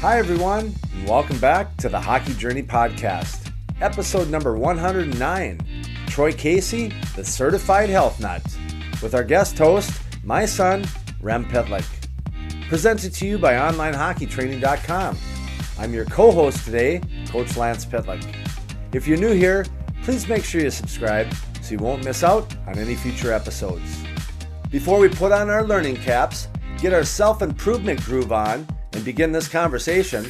Hi everyone, and welcome back to the Hockey Journey Podcast, episode number 109, Troy Casey, the Certified Health Nut, with our guest host, my son, Rem Pitlick. Presented to you by onlinehockeytraining.com. I'm your co-host today, Coach Lance Pitlick. If you're new here, please make sure you subscribe so you won't miss out on any future episodes. Before we put on our learning caps, get our self-improvement groove on, and begin this conversation,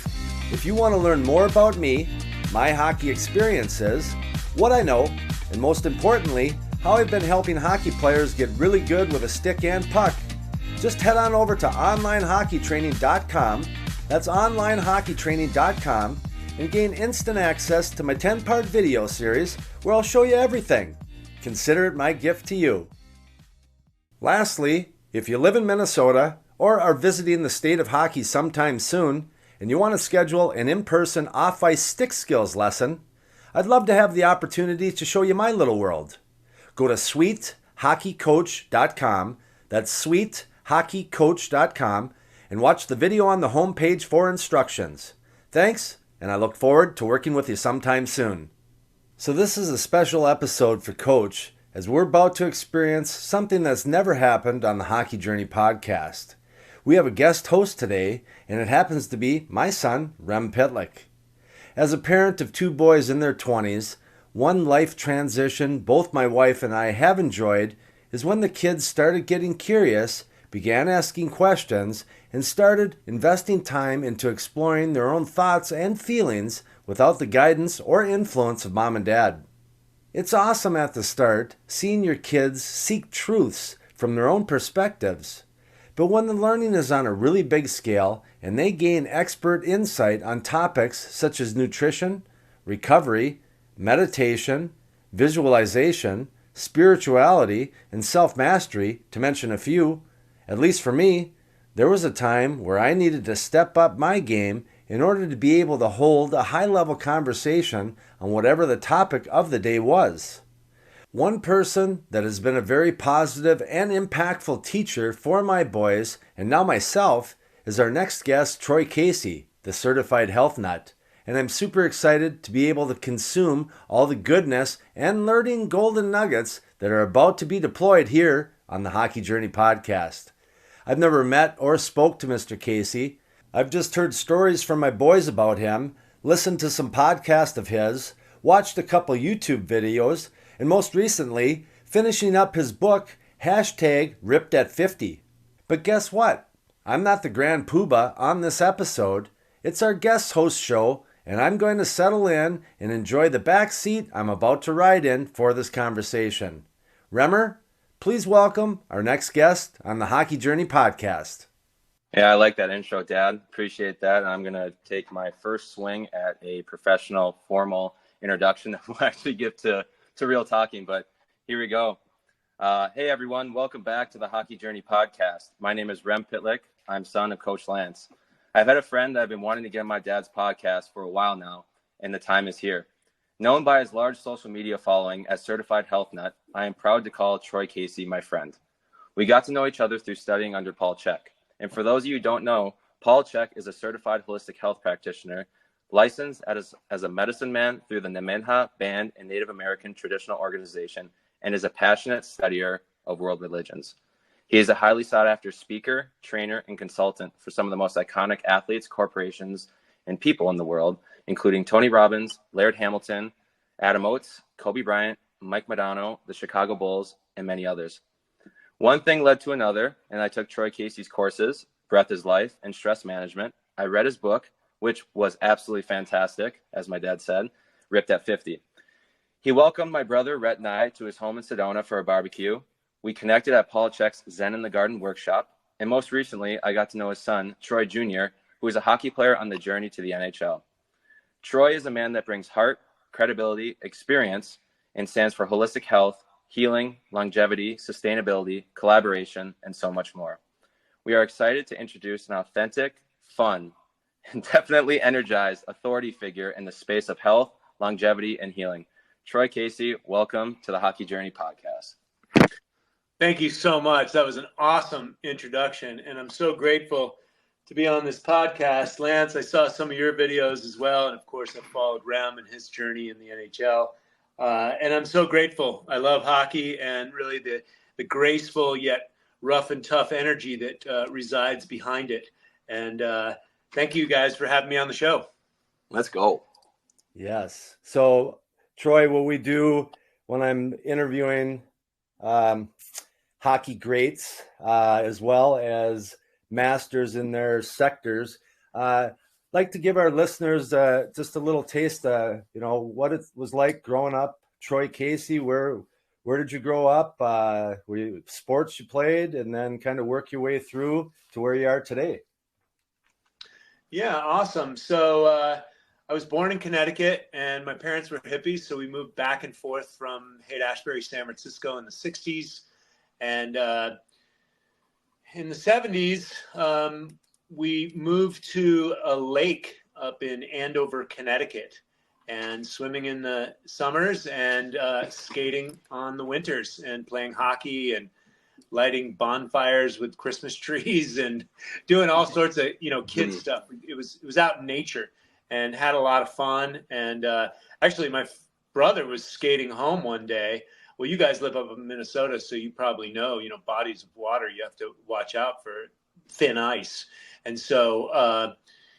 if you want to learn more about me, my hockey experiences, what I know, and most importantly, how I've been helping hockey players get really good with a stick and puck, just head on over to onlinehockeytraining.com, that's onlinehockeytraining.com, and gain instant access to my 10-part video series where I'll show you everything. Consider it my gift to you. Lastly, if you live in Minnesota or are visiting the state of hockey sometime soon and you want to schedule an in-person off-ice stick skills lesson, I'd love to have the opportunity to show you my little world. Go to sweethockeycoach.com, that's sweethockeycoach.com, and watch the video on the homepage for instructions. Thanks, and I look forward to working with you sometime soon. So this is a special episode for Coach, as we're about to experience something that's never happened on the Hockey Journey podcast. We have a guest host today, and it happens to be my son, Rem Pitlick. As a parent of two boys in their 20s, one life transition both my wife and I have enjoyed is when the kids started getting curious, began asking questions, and started investing time into exploring their own thoughts and feelings without the guidance or influence of mom and dad. It's awesome at the start seeing your kids seek truths from their own perspectives. But when the learning is on a really big scale and they gain expert insight on topics such as nutrition, recovery, meditation, visualization, spirituality, and self-mastery, to mention a few, at least for me, there was a time where I needed to step up my game in order to be able to hold a high-level conversation on whatever the topic of the day was. One person that has been a very positive and impactful teacher for my boys, and now myself, is our next guest, Troy Casey, the Certified Health Nut. And I'm super excited to be able to consume all the goodness and learning golden nuggets that are about to be deployed here on the Hockey Journey podcast. I've never met or spoke to Mr. Casey. I've just heard stories from my boys about him, listened to some podcasts of his, watched a couple YouTube videos, and most recently, finishing up his book, #Ripped at 50. But guess what? I'm not the grand poobah on this episode. It's our guest host show, and I'm going to settle in and enjoy the back seat I'm about to ride in for this conversation. Remmer, please welcome our next guest on the Hockey Journey podcast. Yeah, I like that intro, Dad. Appreciate that. I'm going to take my first swing at a professional, formal introduction that we'll actually give to real talking, but here we go. Hey, everyone. Welcome back to the Hockey Journey podcast. My name is Rem Pitlick. I'm son of Coach Lance. I've had a friend that I've been wanting to get on my dad's podcast for a while now, and the time is here. Known by his large social media following as Certified Health Nut, I am proud to call Troy Casey my friend. We got to know each other through studying under Paul Chek. And for those of you who don't know, Paul Chek is a certified holistic health practitioner, licensed as a medicine man through the Nemenhah Band and Native American Traditional Organization, and is a passionate studier of world religions. He is a highly sought-after speaker, trainer, and consultant for some of the most iconic athletes, corporations, and people in the world, including Tony Robbins, Laird Hamilton, Adam Oates, Kobe Bryant, Mike Modano, the Chicago Bulls, and many others. One thing led to another, and I took Troy Casey's courses, Breath is Life, and Stress Management. I read his book, which was absolutely fantastic, as my dad said, Ripped at 50. He welcomed my brother, Rhett, and I to his home in Sedona for a barbecue. We connected at Paul Chek's Zen in the Garden workshop. And most recently, I got to know his son, Troy Jr., who is a hockey player on the journey to the NHL. Troy is a man that brings heart, credibility, experience, and stands for holistic health, healing, longevity, sustainability, collaboration, and so much more. We are excited to introduce an authentic, fun, and definitely energized authority figure in the space of health, longevity, and healing. Troy Casey, welcome to the Hockey Journey podcast. Thank you so much. That was an awesome introduction, and I'm so grateful to be on this podcast. Lance, I saw some of your videos as well. And of course, I followed Rem and his journey in the NHL. And I'm so grateful. I love hockey and really the graceful yet rough and tough energy that resides behind it. And thank you guys for having me on the show. Let's go. Yes. So, Troy, what we do when I'm interviewing hockey greats as well as masters in their sectors, like to give our listeners just a little taste, what it was like growing up. Troy Casey, where did you grow up? Were you sports you played, and then kind of work your way through to where you are today? Yeah, awesome. So I was born in Connecticut, and my parents were hippies, so we moved back and forth from Haight-Ashbury, San Francisco in the 60s. And in the 70s, we moved to a lake up in Andover, Connecticut, and swimming in the summers and skating on the winters and playing hockey and lighting bonfires with Christmas trees and doing all sorts of, kid stuff. It was out in nature and had a lot of fun. And actually, my brother was skating home one day. Well, you guys live up in Minnesota, so you probably know, bodies of water, you have to watch out for thin ice. And so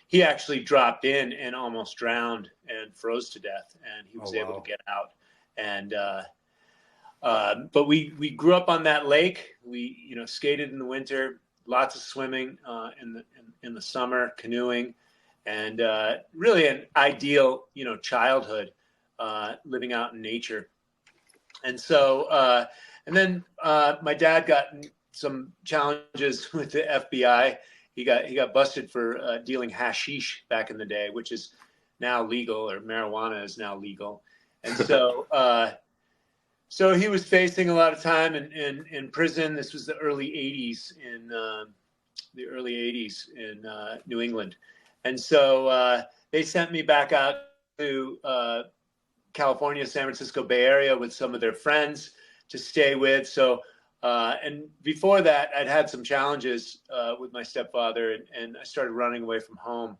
he actually dropped in and almost drowned and froze to death, and he was able to get out. And but we grew up on that lake. We skated in the winter, lots of swimming in the summer, canoeing, and really an ideal childhood living out in nature. And so and then my dad got in some challenges with the FBI. He got busted for dealing hashish back in the day, which is now legal, or marijuana is now legal. And so so he was facing a lot of time in prison. This was the early 80s in New England. And so they sent me back out to California, San Francisco Bay Area with some of their friends to stay with. So and before that, I'd had some challenges with my stepfather, and I started running away from home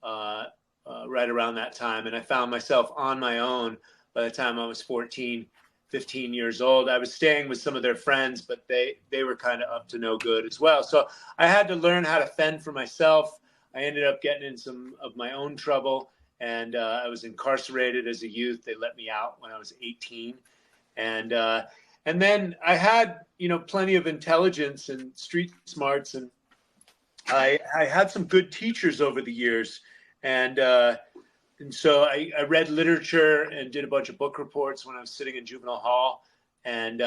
right around that time. And I found myself on my own by the time I was 14, 15 years old. I was staying with some of their friends, but they were kind of up to no good as well. So I had to learn how to fend for myself. I ended up getting in some of my own trouble, and I was incarcerated as a youth. They let me out when I was 18. And then I had, plenty of intelligence and street smarts, and I had some good teachers over the years. And so I read literature and did a bunch of book reports when I was sitting in juvenile hall. And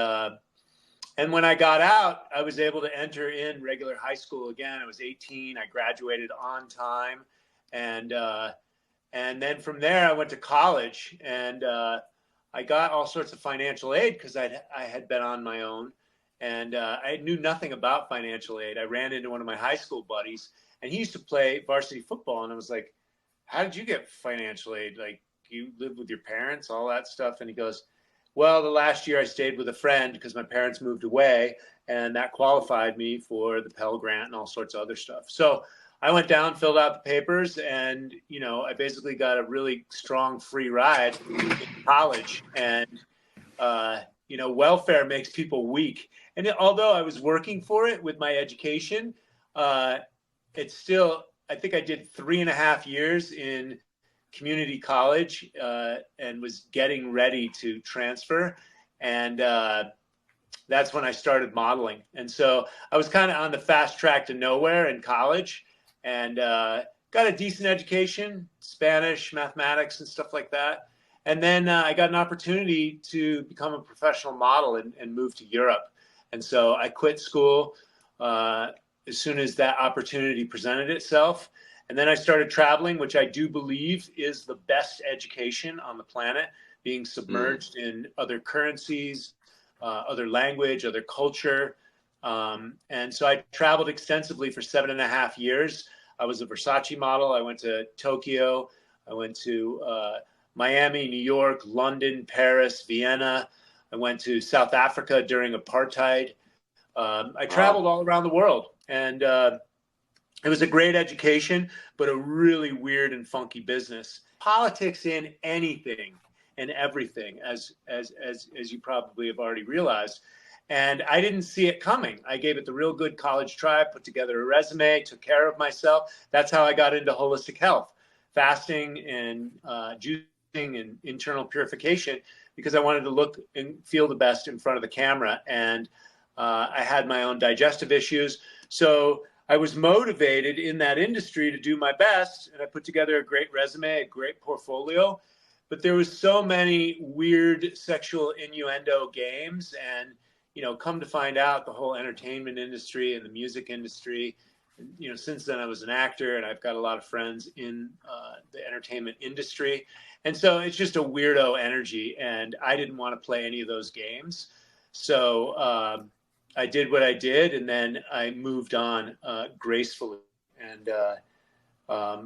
when I got out, I was able to enter in regular high school again. I was 18. I graduated on time. And then from there, I went to college, and I got all sorts of financial aid because I had been on my own, and I knew nothing about financial aid. I ran into one of my high school buddies, and he used to play varsity football. And I was like, how did you get financial aid? Like, you lived with your parents, all that stuff? And he goes, well, the last year I stayed with a friend because my parents moved away, and that qualified me for the Pell Grant and all sorts of other stuff. So I went down, filled out the papers, and, I basically got a really strong free ride in college. And, welfare makes people weak. And although I was working for it with my education, it's still, I think I did 3.5 years in community college and was getting ready to transfer. And that's when I started modeling. And so I was kind of on the fast track to nowhere in college. And got a decent education, Spanish, mathematics, and stuff like that. And then I got an opportunity to become a professional model and move to Europe. And so I quit school as soon as that opportunity presented itself. And then I started traveling, which I do believe is the best education on the planet, being submerged in other currencies, other language, other culture. And so I traveled extensively for 7.5 years. I was a Versace model. I went to Tokyo. I went to Miami, New York, London, Paris, Vienna. I went to South Africa during apartheid. I traveled all around the world. And It was a great education, but a really weird and funky business. Politics in anything and everything, as you probably have already realized. And I didn't see it coming. I gave it the real good college try, put together a resume, took care of myself. That's how I got into holistic health, fasting and juicing and internal purification, because I wanted to look and feel the best in front of the camera. And I had my own digestive issues. So I was motivated in that industry to do my best, and I put together a great resume, a great portfolio, but there was so many weird sexual innuendo games, and, you know, come to find out, the whole entertainment industry and the music industry, you know, since then I was an actor, and I've got a lot of friends in the entertainment industry, and so it's just a weirdo energy, and I didn't want to play any of those games. So I did what I did, and then I moved on gracefully. And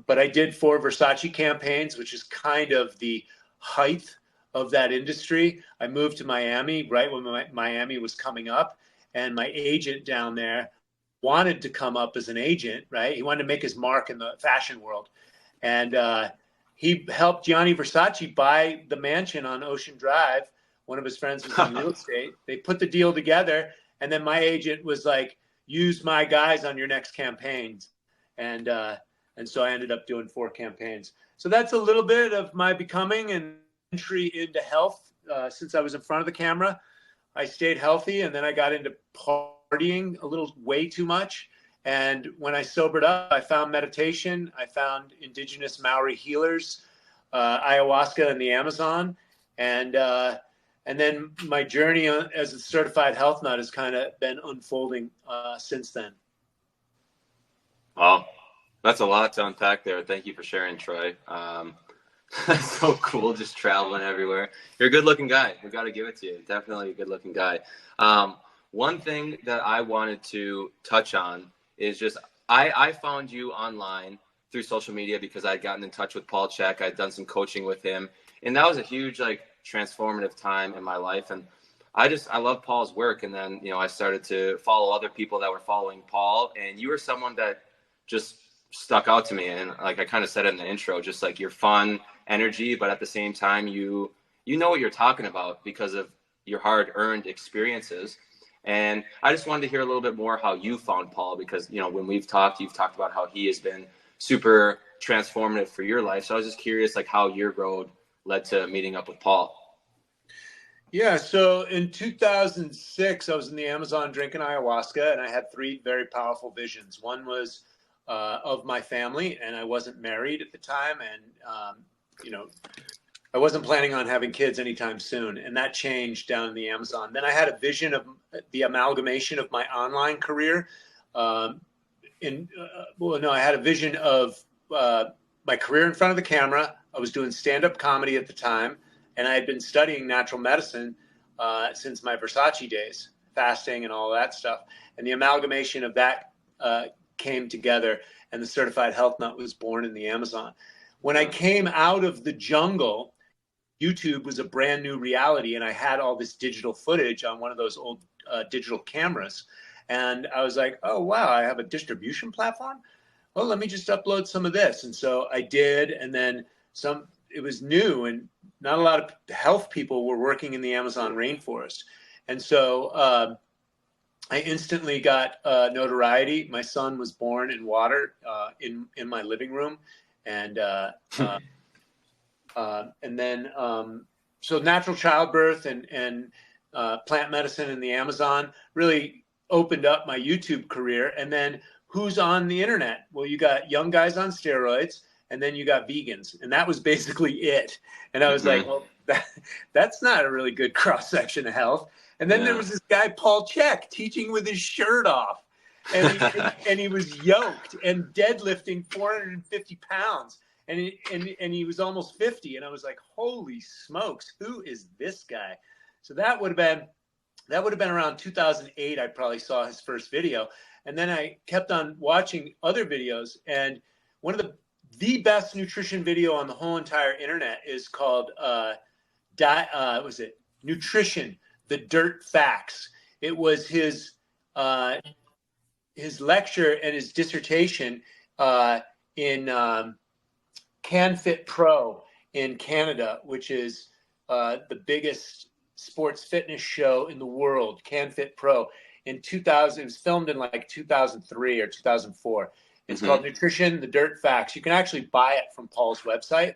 but I did 4 Versace campaigns, which is kind of the height of that industry. I moved to Miami right when Miami was coming up, and my agent down there wanted to come up as an agent, right? He wanted to make his mark in the fashion world. And he helped Gianni Versace buy the mansion on Ocean Drive. One of his friends was in real estate. They put the deal together. And then my agent was like, use my guys on your next campaigns. And so I ended up doing 4 campaigns. So that's a little bit of my becoming and entry into health. Since I was in front of the camera, I stayed healthy, and then I got into partying a little way too much. And when I sobered up, I found meditation. I found indigenous Maori healers, ayahuasca in the Amazon. And then my journey as a certified health nut has kind of been unfolding since then. Wow, that's a lot to unpack there. Thank you for sharing, Troy. That's so cool, just traveling everywhere. You're a good-looking guy. We got to give it to you. Definitely a good-looking guy. One thing that I wanted to touch on is just I found you online through social media because I'd gotten in touch with Paul Chek. I'd done some coaching with him, and that was a huge transformative time in my life. And I love Paul's work. And then, you know, I started to follow other people that were following Paul, and you were someone that just stuck out to me. And like I kind of said in the intro, just like your fun energy, but at the same time, you know what you're talking about because of your hard-earned experiences. And I just wanted to hear a little bit more how you found Paul, because, you know, when we've talked, you've talked about how he has been super transformative for your life. So I was just curious, like, how your road led to meeting up with Paul. Yeah, so in 2006, I was in the Amazon drinking ayahuasca, and I had 3 very powerful visions. One was of my family, and I wasn't married at the time, and you know, I wasn't planning on having kids anytime soon, and that changed down in the Amazon. Then I had a vision of the amalgamation of my online career. I had a vision of my career in front of the camera. I was doing stand-up comedy at the time, and I had been studying natural medicine since my Versace days, fasting and all that stuff. And the amalgamation of that came together, and the Certified Health Nut was born in the Amazon. When I came out of the jungle, YouTube was a brand new reality, and I had all this digital footage on one of those old digital cameras. And I was like, oh, wow, I have a distribution platform? Well, let me just upload some of this. And so I did, and then it was new, and not a lot of health people were working in the Amazon rainforest. And so I instantly got notoriety. My son was born in water in my living room. And then so natural childbirth and plant medicine in the Amazon really opened up my YouTube career. And then who's on the internet? Well, you got young guys on steroids, and then you got vegans, and that was basically it. And I was like, well, that's not a really good cross section of health. And then there was this guy, Paul Chek, teaching with his shirt off, and he was yoked and deadlifting 450 pounds. And he was almost 50. And I was like, holy smokes, who is this guy? So that would have been around 2008. I probably saw his first video. And then I kept on watching other videos. And one of the best nutrition video on the whole entire internet is called Nutrition, the Dirt Facts. It was his his lecture and his dissertation in CanFit Pro in Canada, which is the biggest sports fitness show in the world, CanFit Pro. In 2000, it was filmed in like 2003 or 2004. It's called Nutrition, the Dirt Facts. You can actually buy it from Paul's website.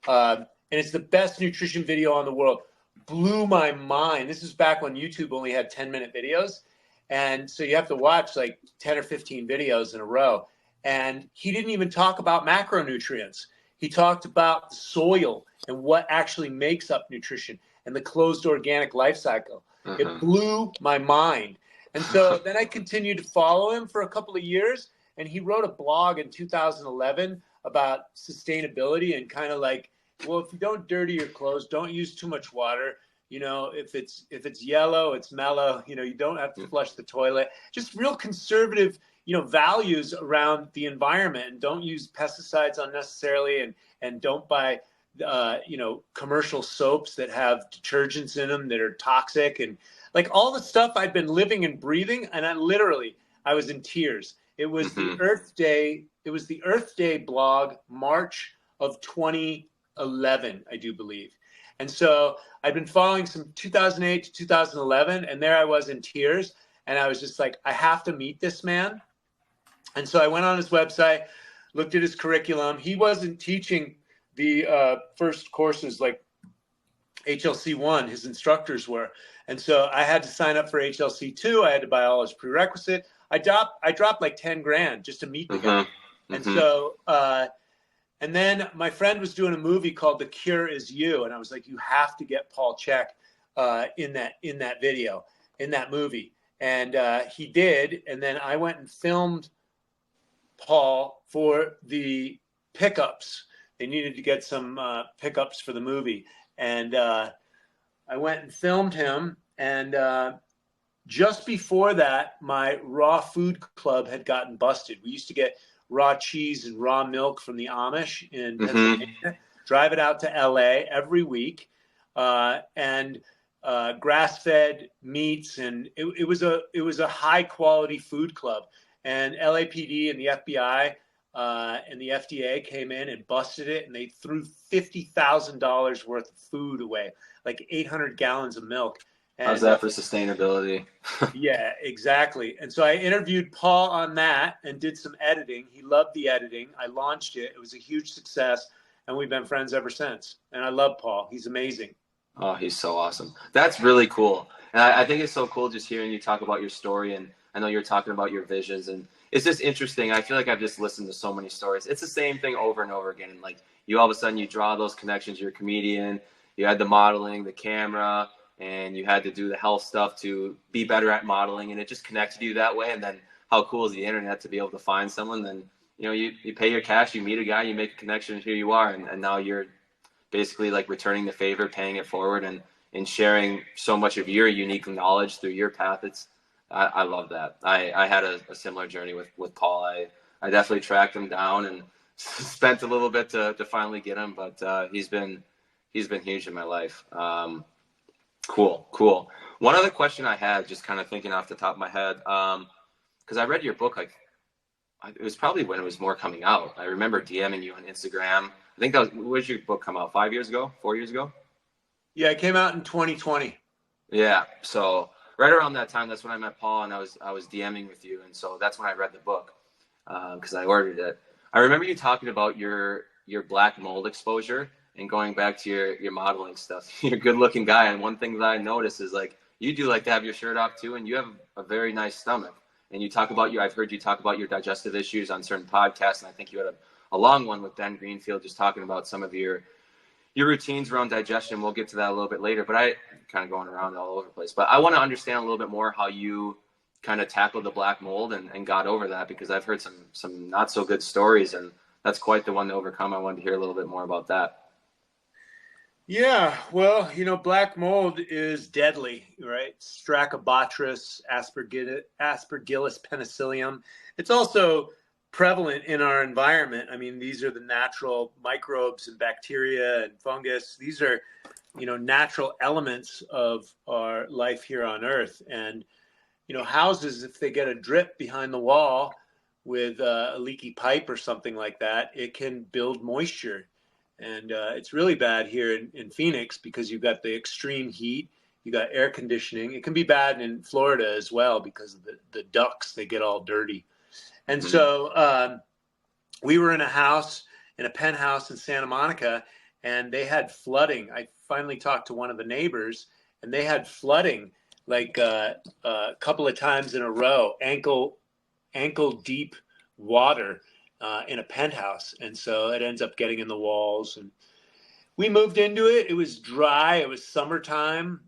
And it's the best nutrition video on the world. Blew my mind. This is back when YouTube only had 10-minute videos. And so you have to watch like 10 or 15 videos in a row. And he didn't even talk about macronutrients. He talked about the soil and what actually makes up nutrition and the closed organic life cycle. It blew my mind. And so then I continued to follow him for a couple of years. And he wrote a blog in 2011 about sustainability and kind of like, well, if you don't dirty your clothes, don't use too much water. You know, if it's yellow, it's mellow. You know, you don't have to flush the toilet. Just real conservative, you know, values around the environment, and don't use pesticides unnecessarily, and don't buy, you know, commercial soaps that have detergents in them that are toxic, and like all the stuff I'd been living and breathing. And I was in tears. It was the Earth Day. It was the Earth Day blog, March of 2011, I do believe. And so I'd been following from 2008 to 2011, and there I was in tears. And I was just like, I have to meet this man. And so I went on his website, looked at his curriculum. He wasn't teaching the first courses like HLC1, his instructors were. And so I had to sign up for HLC2. I had to buy all his prerequisite. I dropped like 10 grand just to meet the guy. And so, and then my friend was doing a movie called The Cure Is You. And I was like, you have to get Paul Chek in that video, in that movie. And he did. And then I went and filmed Paul for the pickups. They needed to get some pickups for the movie. And I went and filmed him. And just before that, my raw food club had gotten busted. We used to get raw cheese and raw milk from the Amish in Pennsylvania, drive it out to LA every week, and grass-fed meats. And it was a high-quality food club. And LAPD and the FBI and the FDA came in and busted it, and they threw $50,000 worth of food away, like 800 gallons of milk. And how's that for sustainability? Yeah, exactly. And so I interviewed Paul on that and did some editing. He loved the editing. I launched it. It was a huge success, and we've been friends ever since. And I love Paul. He's amazing. Oh, he's so awesome. That's really cool. And I think it's so cool just hearing you talk about your story. And I know you're talking about your visions, and it's just interesting. I feel like I've just listened to so many stories. It's the same thing over and over again. And like you, all of a sudden you draw those connections. You're a comedian. You had the modeling, the camera, and you had to do the health stuff to be better at modeling, and it just connected you that way. And then how cool is the internet to be able to find someone? Then, you know, you pay your cash, you meet a guy, you make a connection, and here you are. And now you're basically like returning the favor, paying it forward, and sharing so much of your unique knowledge through your path. I love that. I had a similar journey with Paul. I definitely tracked him down and spent a little bit to finally get him, but he's been huge in my life. Cool. One other question I had, just kind of thinking off the top of my head, because I read your book, like it was probably when it was more coming out. I remember DMing you on Instagram. I think when did your book come out? 5 years ago? 4 years ago? Yeah, it came out in 2020. Yeah. So right around that time, that's when I met Paul, and I was DMing with you. And so that's when I read the book, because I ordered it. I remember you talking about your black mold exposure and going back to your modeling stuff. You're a good looking guy. And one thing that I noticed is like, you do like to have your shirt off too. And you have a very nice stomach, and you talk about I've heard you talk about your digestive issues on certain podcasts. And I think you had a long one with Ben Greenfield, just talking about some of your routines around digestion. We'll get to that a little bit later, but I kind of going around all over the place, but I want to understand a little bit more how you kind of tackled the black mold and got over that, because I've heard some not so good stories, and that's quite the one to overcome. I wanted to hear a little bit more about that. Yeah, well, you know, black mold is deadly, right? Stachybotrys, Aspergillus penicillium. It's also prevalent in our environment. I mean, these are the natural microbes and bacteria and fungus. These are, you know, natural elements of our life here on Earth. And houses, if they get a drip behind the wall with a leaky pipe or something like that, it can build moisture. And it's really bad here in Phoenix because you've got the extreme heat, you got air conditioning. It can be bad in Florida as well because of the ducts, they get all dirty. And so we were in a penthouse in Santa Monica, and they had flooding. I finally talked to one of the neighbors, and they had flooding like a couple of times in a row, ankle deep water in a penthouse. And so it ends up getting in the walls. And we moved into it. It was dry. It was summertime.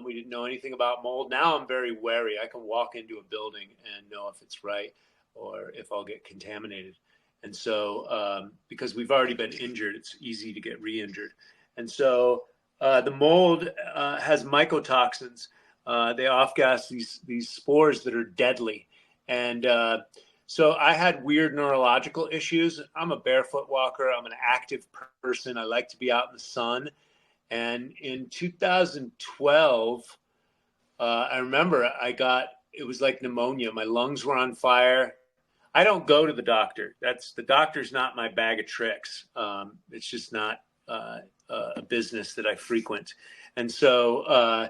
We didn't know anything about mold. Now I'm very wary. I can walk into a building and know if it's right or if I'll get contaminated. And so because we've already been injured, it's easy to get re-injured. And so the mold has mycotoxins. They off-gas these spores that are deadly. And so I had weird neurological issues. I'm a barefoot walker. I'm an active person. I like to be out in the sun. And in 2012, I remember it was like pneumonia. My lungs were on fire. I don't go to the doctor. The doctor's not my bag of tricks. It's just not a business that I frequent. And so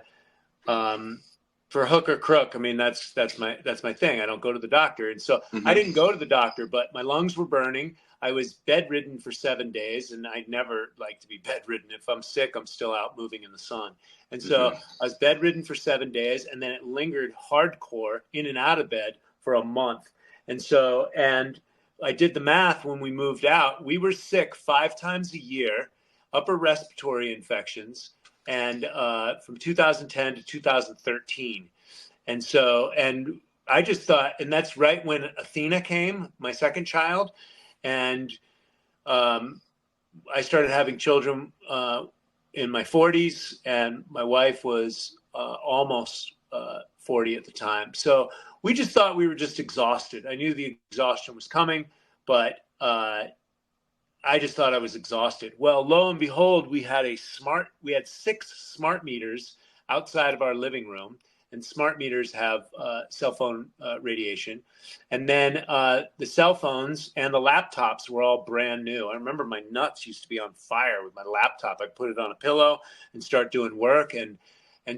for hook or crook, I mean, that's my thing. I don't go to the doctor. And so I didn't go to the doctor, but my lungs were burning. I was bedridden for 7 days, and I never like to be bedridden. If I'm sick, I'm still out moving in the sun. And so I was bedridden for 7 days, and then it lingered hardcore in and out of bed for a month. And so, and I did the math when we moved out. We were sick 5 times a year, upper respiratory infections, and from 2010 to 2013. And so, and I just thought, and that's right when Athena came, my second child. And I started having children in my 40s, and my wife was almost 40 at the time. So we just thought we were just exhausted. I knew the exhaustion was coming, but I just thought I was exhausted. Well, lo and behold, we had 6 smart meters outside of our living room. And smart meters have cell phone radiation. And then the cell phones and the laptops were all brand new. I remember my nuts used to be on fire with my laptop. I'd put it on a pillow and start doing work. And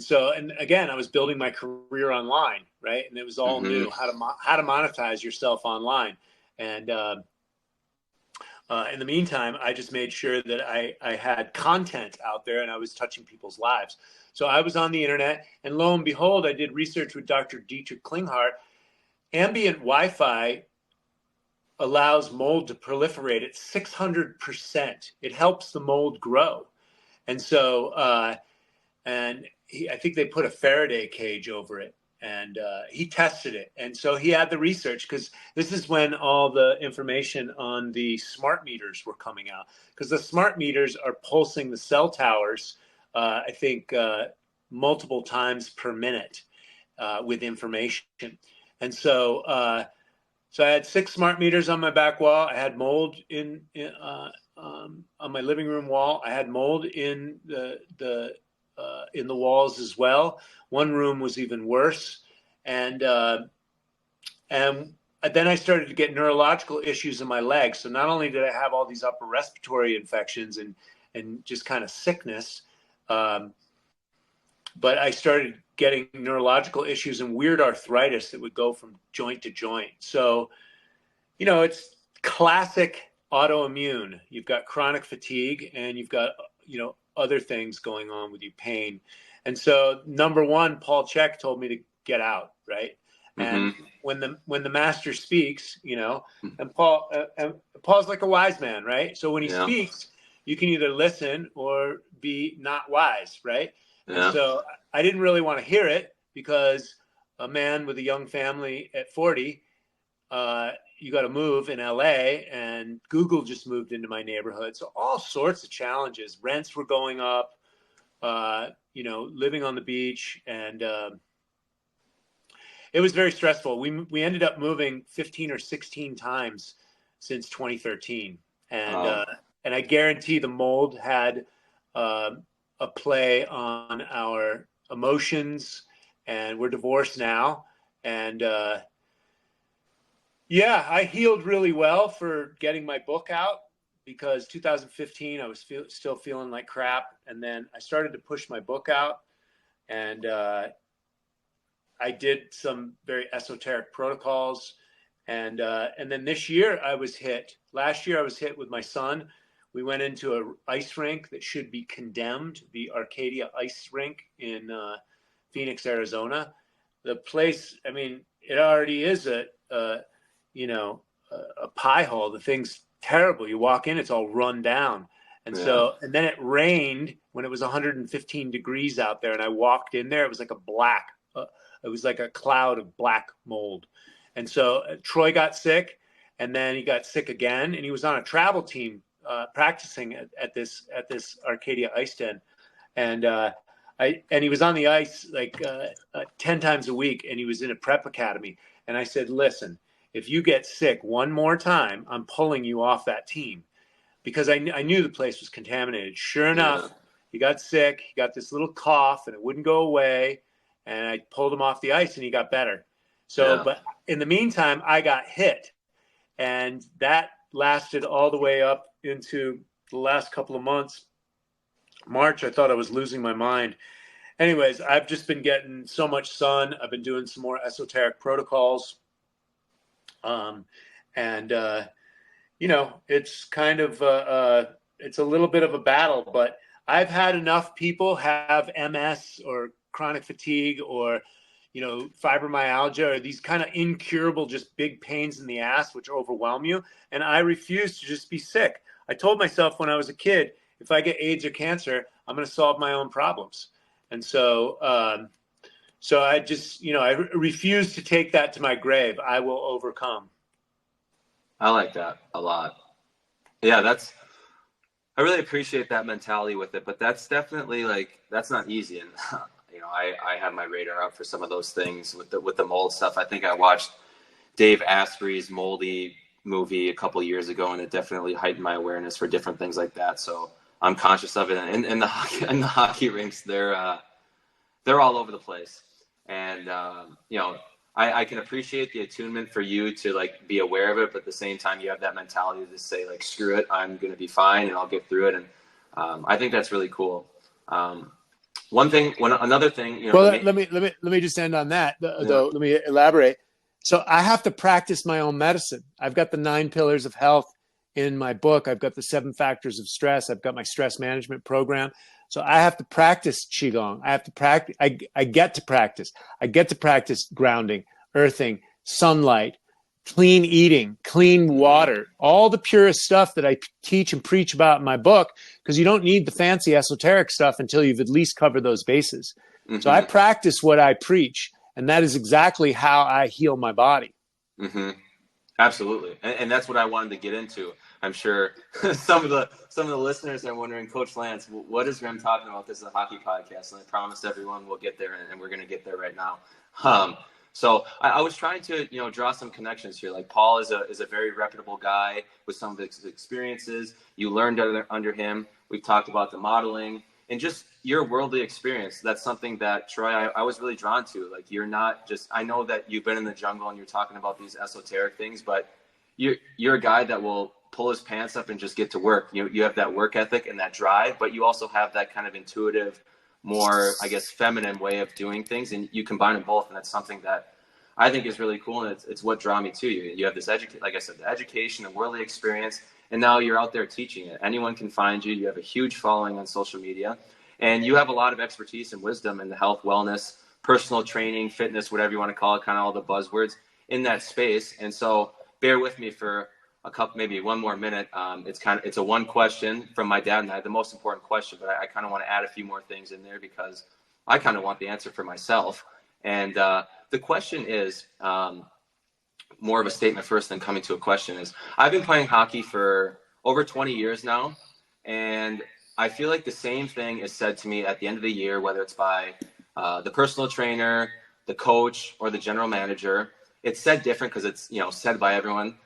so, and again, I was building my career online, right? And it was all new, how to monetize yourself online. And in the meantime, I just made sure that I had content out there and I was touching people's lives. So I was on the internet, and lo and behold, I did research with Dr. Dietrich Klinghardt. Ambient Wi-Fi allows mold to proliferate at 600%. It helps the mold grow. And so, I think they put a Faraday cage over it, and he tested it. And so he had the research, because this is when all the information on the smart meters were coming out, because the smart meters are pulsing the cell towers, I think multiple times per minute with information. And so so I had 6 smart meters on my back wall. I had mold on my living room wall. I had mold in the walls as well. One room was even worse. And then I started to get neurological issues in my legs. So not only did I have all these upper respiratory infections and just kind of sickness, but I started getting neurological issues and weird arthritis that would go from joint to joint. So, it's classic autoimmune. You've got chronic fatigue, and you've got, other things going on with you, pain. And so, number one, Paul Chek told me to get out, right? And when the master speaks, and Paul's like a wise man, right? So when he speaks, you can either listen or be not wise, right? Yeah. And so I didn't really want to hear it, because a man with a young family at 40, you got to move in LA, and Google just moved into my neighborhood. So all sorts of challenges. Rents were going up, living on the beach, and it was very stressful. We ended up moving 15 or 16 times since 2013. And I guarantee the mold had a play on our emotions, and we're divorced now. And yeah, I healed really well for getting my book out, because 2015 I was still feeling like crap, and then I started to push my book out, and I did some very esoteric protocols, and then this year I was hit. Last year I was hit with my son. We went into an ice rink that should be condemned, the Arcadia Ice Rink in Phoenix, Arizona. The place, I mean, it already is a pie hole. The thing's terrible. You walk in, it's all run down. And so, and then it rained when it was 115 degrees out there. And I walked in there, it was like it was like a cloud of black mold. And so Troy got sick, and then he got sick again, and he was on a travel team practicing at this Arcadia Ice Den. And he was on the ice like 10 times a week, and he was in a prep academy. And I said, listen, if you get sick one more time, I'm pulling you off that team, because I knew the place was contaminated. Sure enough, he got sick. He got this little cough, and it wouldn't go away. And I pulled him off the ice, and he got better. So, but in the meantime, I got hit, and that lasted all the way up into the last couple of months. March, I thought I was losing my mind. Anyways, I've just been getting so much sun. I've been doing some more esoteric protocols. It's kind of, it's a little bit of a battle, but I've had enough people have MS or chronic fatigue or, fibromyalgia, or these kind of incurable, just big pains in the ass, which overwhelm you. And I refuse to just be sick. I told myself when I was a kid, if I get AIDS or cancer, I'm going to solve my own problems. And so, I just, I refuse to take that to my grave. I will overcome. I like that a lot. Yeah, I really appreciate that mentality with it, but that's definitely that's not easy. And, I have my radar up for some of those things with the mold stuff. I think I watched Dave Asprey's Moldy movie a couple of years ago, and it definitely heightened my awareness for different things like that. So I'm conscious of it. And in the hockey rinks, they're all over the place. And, I can appreciate the attunement for you to be aware of it, but at the same time, you have that mentality to say screw it, I'm going to be fine and I'll get through it. And I think that's really cool. Another thing. Well, let me just end on that though. Let me elaborate. So I have to practice my own medicine. I've got the 9 pillars of health in my book. I've got the 7 factors of stress. I've got my stress management program. So I have to practice Qigong. I have to practice. I get to practice. I get to practice grounding, earthing, sunlight, clean eating, clean water, all the purest stuff that I teach and preach about in my book, because you don't need the fancy esoteric stuff until you've at least covered those bases. Mm-hmm. So I practice what I preach, and that is exactly how I heal my body. Mm-hmm. Absolutely. And that's what I wanted to get into. I'm sure some of the listeners are wondering, Coach Lance, what is Rem talking about? This is a hockey podcast. And I promised everyone we'll get there, and we're going to get there right now. So I was trying to, draw some connections here. Paul is a very reputable guy with some of his experiences. You learned under him. We've talked about the modeling and just your worldly experience. That's something that, Troy, I was really drawn to. You're not just, I know that you've been in the jungle and you're talking about these esoteric things, but you're a guy that will pull his pants up and just get to work. You have that work ethic and that drive, but you also have that kind of intuitive, more, I guess, feminine way of doing things. And you combine them both. And that's something that I think is really cool. And it's what drew me to you. You have this like I said, the education, the worldly experience, and now you're out there teaching it. Anyone can find you. You have a huge following on social media, and you have a lot of expertise and wisdom in the health, wellness, personal training, fitness, whatever you want to call it, kind of all the buzzwords in that space. And so bear with me for maybe one more minute. It's a one question from my dad and I, the most important question, but I kind of want to add a few more things in there because I kind of want the answer for myself. And the question is more of a statement first than coming to a question is, I've been playing hockey for over 20 years now. And I feel like the same thing is said to me at the end of the year, whether it's by the personal trainer, the coach, or the general manager. It's said different because it's, said by everyone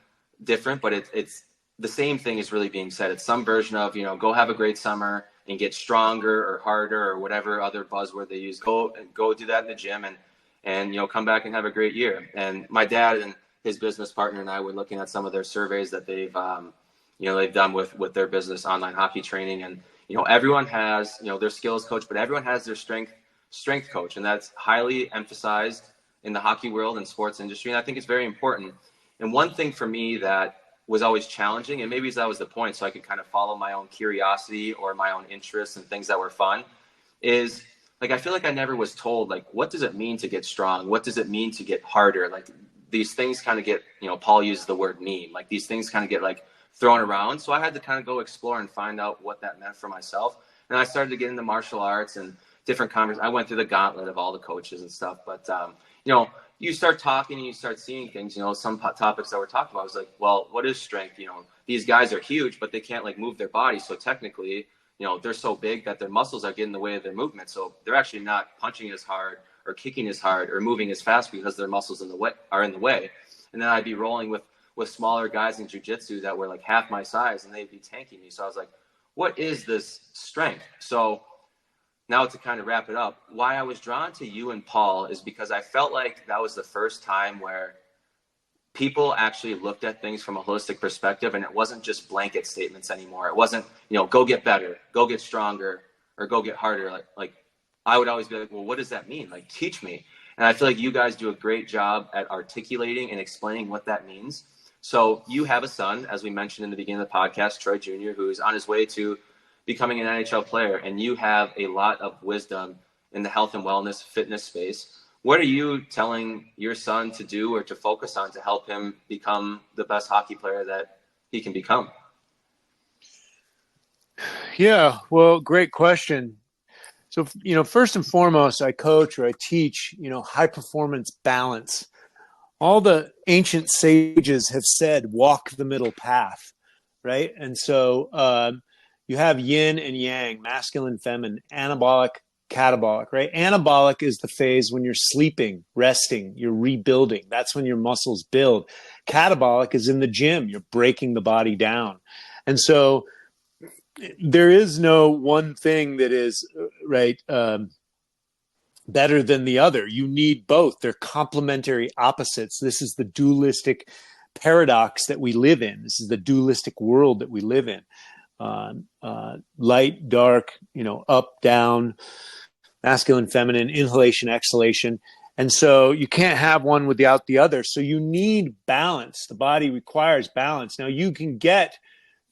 different, but it's the same thing is really being said. It's some version of, go have a great summer and get stronger or harder or whatever other buzzword they use. Go do that in the gym. and, come back and have a great year. And my dad and his business partner and I were looking at some of their surveys that they've done with their business, online hockey training. And, everyone has, their skills coach, but everyone has their strength coach. And that's highly emphasized in the hockey world and sports industry. And I think it's very important. And one thing for me that was always challenging, and maybe that was the point, so I could kind of follow my own curiosity or my own interests and things that were fun, is I feel like I never was told, what does it mean to get strong? What does it mean to get harder? These things kind of get, Paul uses the word meme, these things kind of get thrown around. So I had to kind of go explore and find out what that meant for myself. And I started to get into martial arts and different conferences. I went through the gauntlet of all the coaches and stuff, but you start talking and you start seeing things, some topics that we're talking about. I was like, well, what is strength? These guys are huge, but they can't move their body. So technically, they're so big that their muscles are getting in the way of their movement. So they're actually not punching as hard or kicking as hard or moving as fast because their muscles are in the way. And then I'd be rolling with smaller guys in jiu-jitsu that were half my size, and they'd be tanking me. So I was like, what is this strength? So now to kind of wrap it up, why I was drawn to you and Paul is because I felt like that was the first time where people actually looked at things from a holistic perspective, and it wasn't just blanket statements anymore. It wasn't, go get better, go get stronger, or go get harder. Like I would always be like, well, what does that mean? Teach me. And I feel like you guys do a great job at articulating and explaining what that means. So you have a son, as we mentioned in the beginning of the podcast, Troy Jr., who's on his way to becoming an NHL player, and you have a lot of wisdom in the health and wellness fitness space. What are you telling your son to do or to focus on to help him become the best hockey player that he can become? Yeah, well, great question. So, first and foremost, I coach or I teach, high performance balance. All the ancient sages have said, walk the middle path, right? And so you have yin and yang, masculine, feminine, anabolic, catabolic, right? Anabolic is the phase when you're sleeping, resting, you're rebuilding. That's when your muscles build. Catabolic is in the gym. You're breaking the body down. And so there is no one thing that is better than the other. You need both. They're complementary opposites. This is the dualistic paradox that we live in. This is the dualistic world that we live in. Light, dark, up, down, masculine, feminine, inhalation, exhalation. And so you can't have one without the other. So you need balance. The body requires balance. Now you can get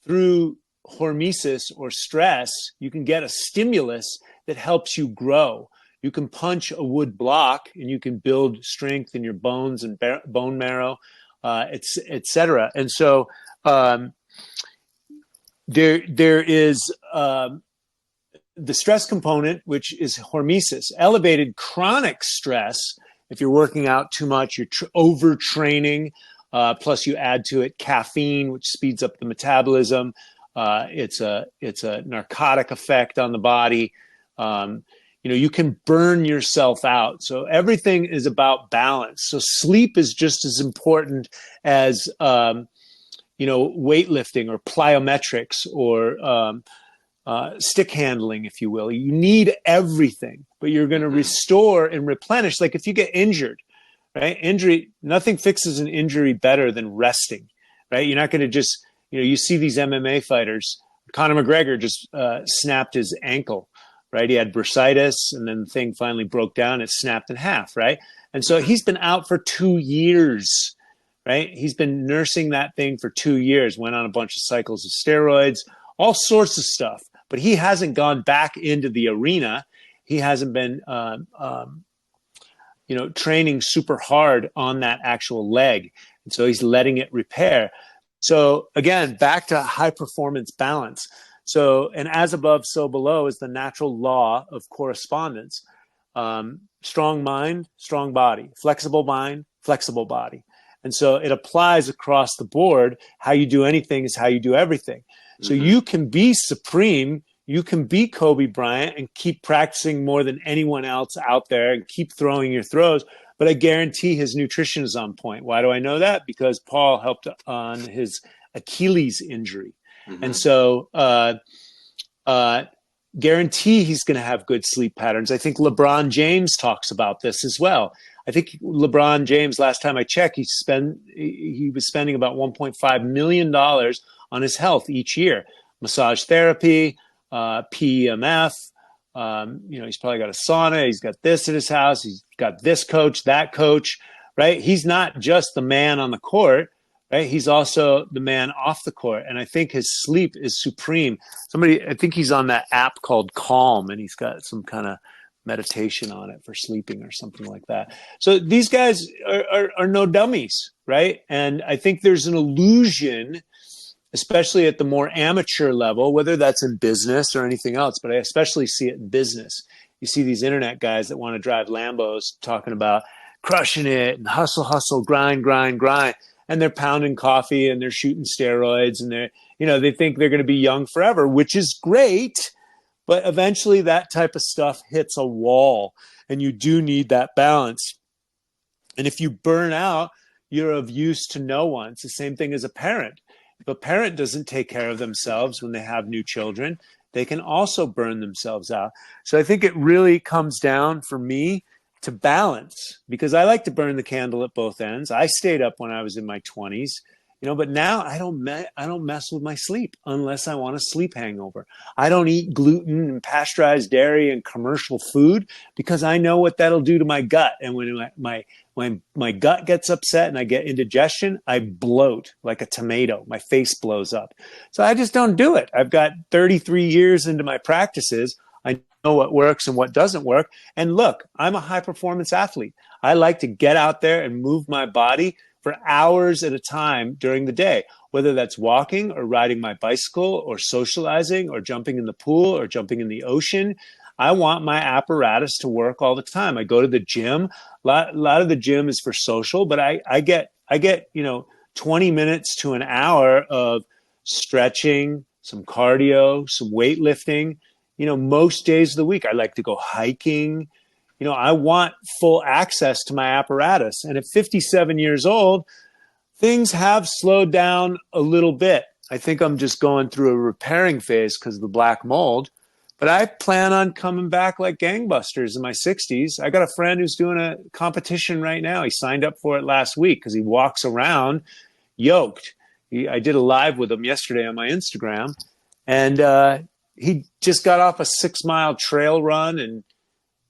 through hormesis or stress, you can get a stimulus that helps you grow. You can punch a wood block and you can build strength in your bones and bone marrow, et cetera. And so there is the stress component, which is hormesis. Elevated chronic stress, if you're working out too much, you're overtraining, plus you add to it caffeine, which speeds up the metabolism. It's a narcotic effect on the body. You can burn yourself out. So everything is about balance. So sleep is just as important as, weightlifting or plyometrics or stick handling, if you will. You need everything, but you're going to restore and replenish. Like if you get injured, right? Nothing fixes an injury better than resting, right? You're not going to just, you see these MMA fighters. Conor McGregor just snapped his ankle, right? He had bursitis, and then the thing finally broke down. It snapped in half, right? And so he's been out for 2 years, right? He's been nursing that thing for 2 years, went on a bunch of cycles of steroids, all sorts of stuff. But he hasn't gone back into the arena. He hasn't been, training super hard on that actual leg. And so he's letting it repair. So again, back to high performance balance. So, and as above, so below is the natural law of correspondence. Strong mind, strong body. Flexible mind, flexible body. And so it applies across the board. How you do anything is how you do everything. So you can be supreme, you can be Kobe Bryant and keep practicing more than anyone else out there and keep throwing your throws. But I guarantee his nutrition is on point. Why do I know that? Because Paul helped on his Achilles injury. And so guarantee he's going to have good sleep patterns. I think LeBron James talks about this as well. I think LeBron James, last time I checked, he was spending about $1.5 million on his health each year. Massage therapy, PEMF, he's probably got a sauna. He's got this at his house. He's got this coach, that coach, right? He's not just the man on the court, right? He's also the man off the court. And I think his sleep is supreme. I think he's on that app called Calm, and he's got some kind of meditation on it for sleeping or something like that. So these guys are no dummies, right? And I think there's an illusion, especially at the more amateur level, whether that's in business or anything else, but I especially see it in business. You see these internet guys that want to drive Lambos talking about crushing it and hustle, grind. And they're pounding coffee and they're shooting steroids and they think they're going to be young forever, which is great. But eventually that type of stuff hits a wall, and you do need that balance. And if you burn out, you're of use to no one. It's the same thing as a parent. If a parent doesn't take care of themselves when they have new children, they can also burn themselves out. So I think it really comes down for me to balance, because I like to burn the candle at both ends. I stayed up when I was in my 20s, but now I don't mess with my sleep unless I want a sleep hangover. I don't eat gluten and pasteurized dairy and commercial food because I know what that'll do to my gut. And when my gut gets upset and I get indigestion, I bloat like a tomato. My face blows up. So I just don't do it. I've got 33 years into my practices. I know what works and what doesn't work. And look, I'm a high performance athlete. I like to get out there and move my body for hours at a time during the day, whether that's walking or riding my bicycle or socializing or jumping in the pool or jumping in the ocean. I want my apparatus to work all the time. I go to the gym. A lot of the gym is for social, but I get 20 minutes to an hour of stretching, some cardio, some weightlifting. Most days of the week, I like to go hiking. I want full access to my apparatus. And at 57 years old, things have slowed down a little bit. I think I'm just going through a repairing phase because of the black mold. But I plan on coming back like gangbusters in my 60s. I got a friend who's doing a competition right now. He signed up for it last week because he walks around yoked. I did a live with him yesterday on my Instagram. And he just got off a 6-mile trail run. And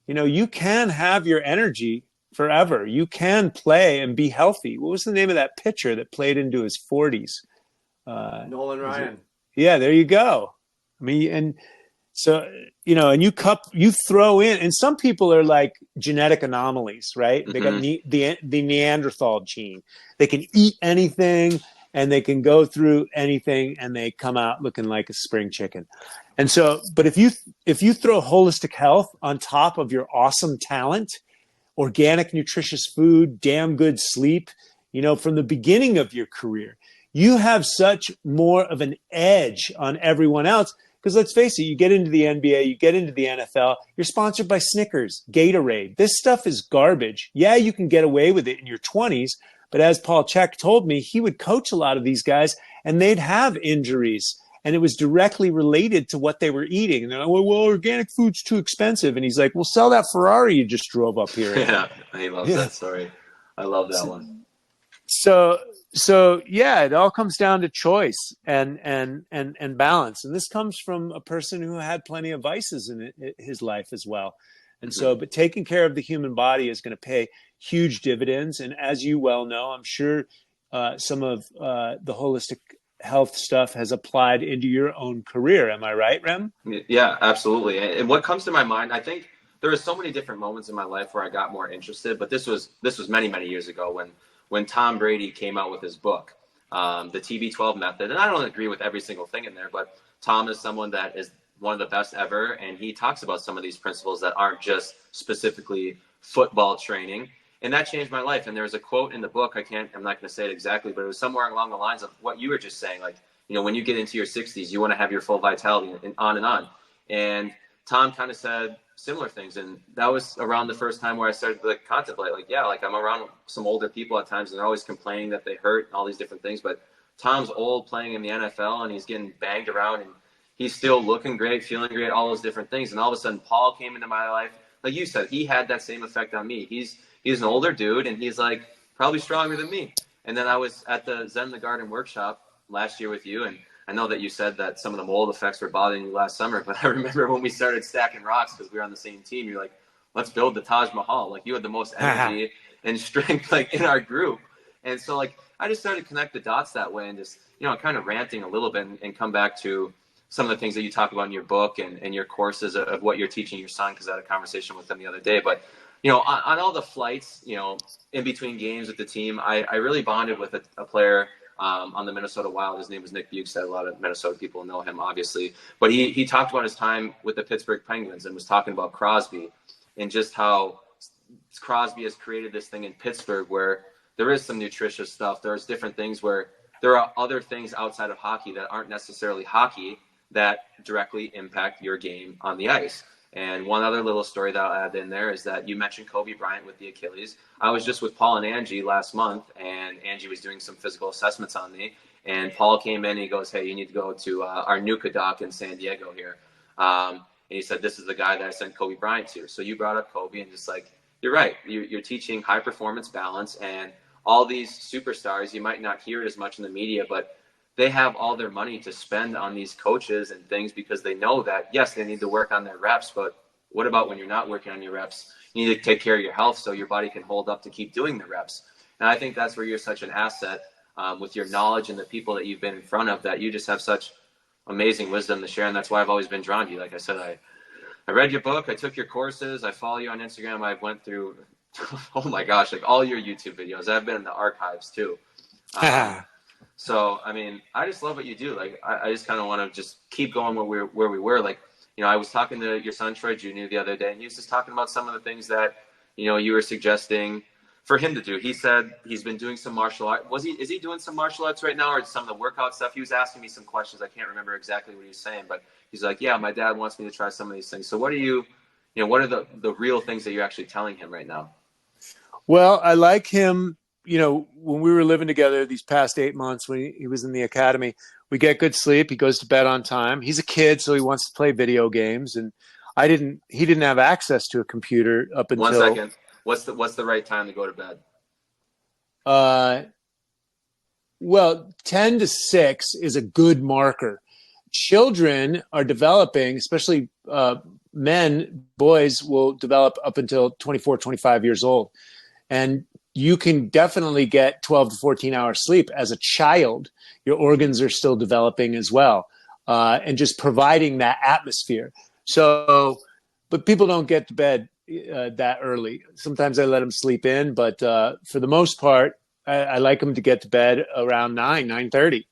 you can have your energy forever. You can play and be healthy. What was the name of that pitcher that played into his 40s? Nolan Ryan. Yeah, there you go. I mean, and so, and you throw in, and some people are like genetic anomalies, right? Mm-hmm. They got the Neanderthal gene. They can eat anything and they can go through anything and they come out looking like a spring chicken. And so, but if you throw holistic health on top of your awesome talent, organic, nutritious food, damn good sleep, from the beginning of your career, you have such more of an edge on everyone else. Because let's face it, you get into the NBA, you get into the NFL, you're sponsored by Snickers, Gatorade. This stuff is garbage. Yeah, you can get away with it in your 20s, but as Paul Chek told me, he would coach a lot of these guys and they'd have injuries. And it was directly related to what they were eating. And they're like, well, organic food's too expensive. And he's like, well, sell that Ferrari you just drove up here. Yeah, he loves that story. I love that one. So yeah, it all comes down to choice and balance. And this comes from a person who had plenty of vices in his life as well. And so, but taking care of the human body is going to pay huge dividends. And as you well know, I'm sure some of the holistic health stuff has applied into your own career. Am I right, Rem? Yeah, absolutely. And what comes to my mind, I think there are so many different moments in my life where I got more interested, but this was many, many years ago when Tom Brady came out with his book, the TB12 method. And I don't agree with every single thing in there, but Tom is someone that is one of the best ever. And he talks about some of these principles that aren't just specifically football training. And that changed my life. And there's a quote in the book, I'm not going to say it exactly, but it was somewhere along the lines of what you were just saying. Like, when you get into your 60s, you want to have your full vitality and on and on. And Tom kind of said similar things. And that was around the first time where I started to contemplate, I'm around some older people at times and they're always complaining that they hurt and all these different things. But Tom's old, playing in the NFL, and he's getting banged around and he's still looking great, feeling great, all those different things. And all of a sudden, Paul came into my life. like you said, he had that same effect on me. He's an older dude, and he's like probably stronger than me. And then I was at the Zen in the Garden workshop last year with you, and I know that you said that some of the mold effects were bothering you last summer, but I remember when we started stacking rocks because we were on the same team, you're like, let's build the Taj Mahal. Like, you had the most energy and strength like in our group. And so like I just started to connect the dots that way, and just, you know, kind of ranting a little bit and come back to some of the things that you talk about in your book and your courses of what you're teaching your son, because I had a conversation with him the other day. But, you know, on all the flights, you know, in between games with the team, I really bonded with a player on the Minnesota Wild. His name was Nick Bukestad. A lot of Minnesota people know him, obviously. But he talked about his time with the Pittsburgh Penguins and was talking about Crosby and just how Crosby has created this thing in Pittsburgh where there is some nutritious stuff. There's different things where there are other things outside of hockey that aren't necessarily hockey that directly impact your game on the ice. And one other little story that I'll add in there is that you mentioned Kobe Bryant with the Achilles. I was just with Paul and Angie last month, and Angie was doing some physical assessments on me. And Paul came in and he goes, hey, you need to go to our Nuka doc in San Diego here. And he said, this is the guy that I sent Kobe Bryant to. So you brought up Kobe, and just like, you're right. You're teaching high performance balance, and all these superstars, you might not hear it as much in the media, but they have all their money to spend on these coaches and things because they know that, yes, they need to work on their reps, but what about when you're not working on your reps? You need to take care of your health so your body can hold up to keep doing the reps. And I think that's where you're such an asset with your knowledge and the people that you've been in front of, that you just have such amazing wisdom to share. And that's why I've always been drawn to you. Like I said, I read your book, I took your courses, I follow you on Instagram, I went through, oh my gosh, like all your YouTube videos. I've been in the archives too. So, I mean, I just love what you do. Like, I just kind of want to just keep going where we were. Like, you know, I was talking to your son, Troy Jr. the other day, and he was just talking about some of the things that, you know, you were suggesting for him to do. He said he's been doing some martial art. Is he doing some martial arts right now, or some of the workout stuff? He was asking me some questions. I can't remember exactly what he was saying, but he's like, yeah, my dad wants me to try some of these things. So what are the real things that you're actually telling him right now? Well, I like him. You know, when we were living together these past 8 months, when he was in the academy, we get good sleep. He goes to bed on time. He's a kid, so he wants to play video games. And he didn't have access to a computer up until. 1 second. What's the right time to go to bed? Well, 10 to 6 is a good marker. Children are developing, especially boys will develop up until 24, 25 years old. And you can definitely get 12 to 14 hours sleep as a child. Your organs are still developing as well, and just providing that atmosphere. So, but people don't get to bed that early. Sometimes I let them sleep in, but for the most part, I like them to get to bed around 9:30.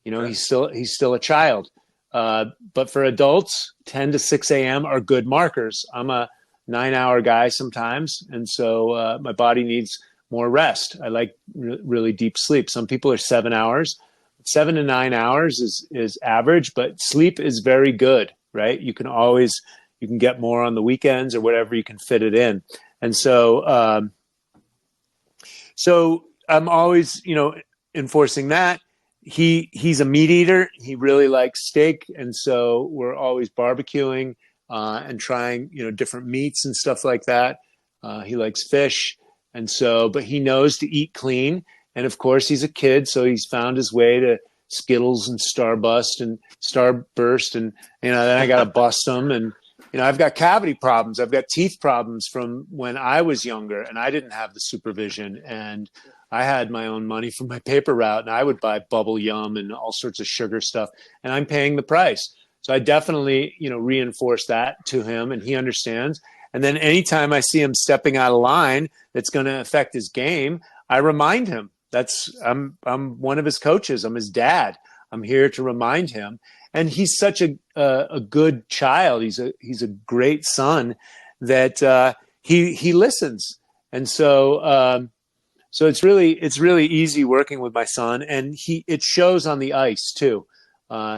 You know, he's still a child. But for adults, 10 to 6 a.m. are good markers. I'm a 9-hour guy sometimes, and so my body needs more rest. I like really deep sleep. Some people are 7 hours. 7 to 9 hours is average, but sleep is very good, right? You can get more on the weekends or whatever you can fit it in. And so, so I'm always, you know, enforcing that. He's a meat eater. He really likes steak. And so we're always barbecuing and trying, you know, different meats and stuff like that. He likes fish. And so, but he knows to eat clean. And of course, he's a kid, so he's found his way to Skittles and Starburst. And, you know, then I got to bust them. And, you know, I've got cavity problems. I've got teeth problems from when I was younger, and I didn't have the supervision. And I had my own money from my paper route, and I would buy bubble yum and all sorts of sugar stuff, and I'm paying the price. So I definitely, you know, reinforce that to him, and he understands. And then anytime I see him stepping out of line that's going to affect his game, I remind him. I'm one of his coaches. I'm his dad. I'm here to remind him. And he's such a good child. He's a great son that he listens. And so so it's really easy working with my son, and it shows on the ice too.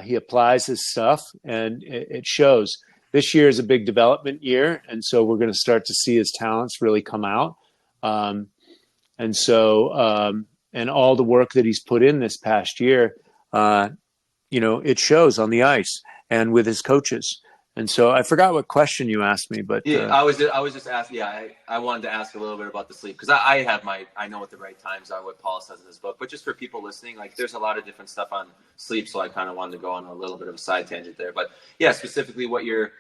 He applies his stuff, and it shows. This year is a big development year, and so we're going to start to see his talents really come out. And so, and all the work that he's put in this past year, you know, it shows on the ice and with his coaches. And so I forgot what question you asked me, but yeah, I was just asking. Yeah, I wanted to ask a little bit about the sleep, because I know what the right times are, what Paul says in his book. But just for people listening, like, there's a lot of different stuff on sleep, so I kind of wanted to go on a little bit of a side tangent there. But yeah, specifically what you're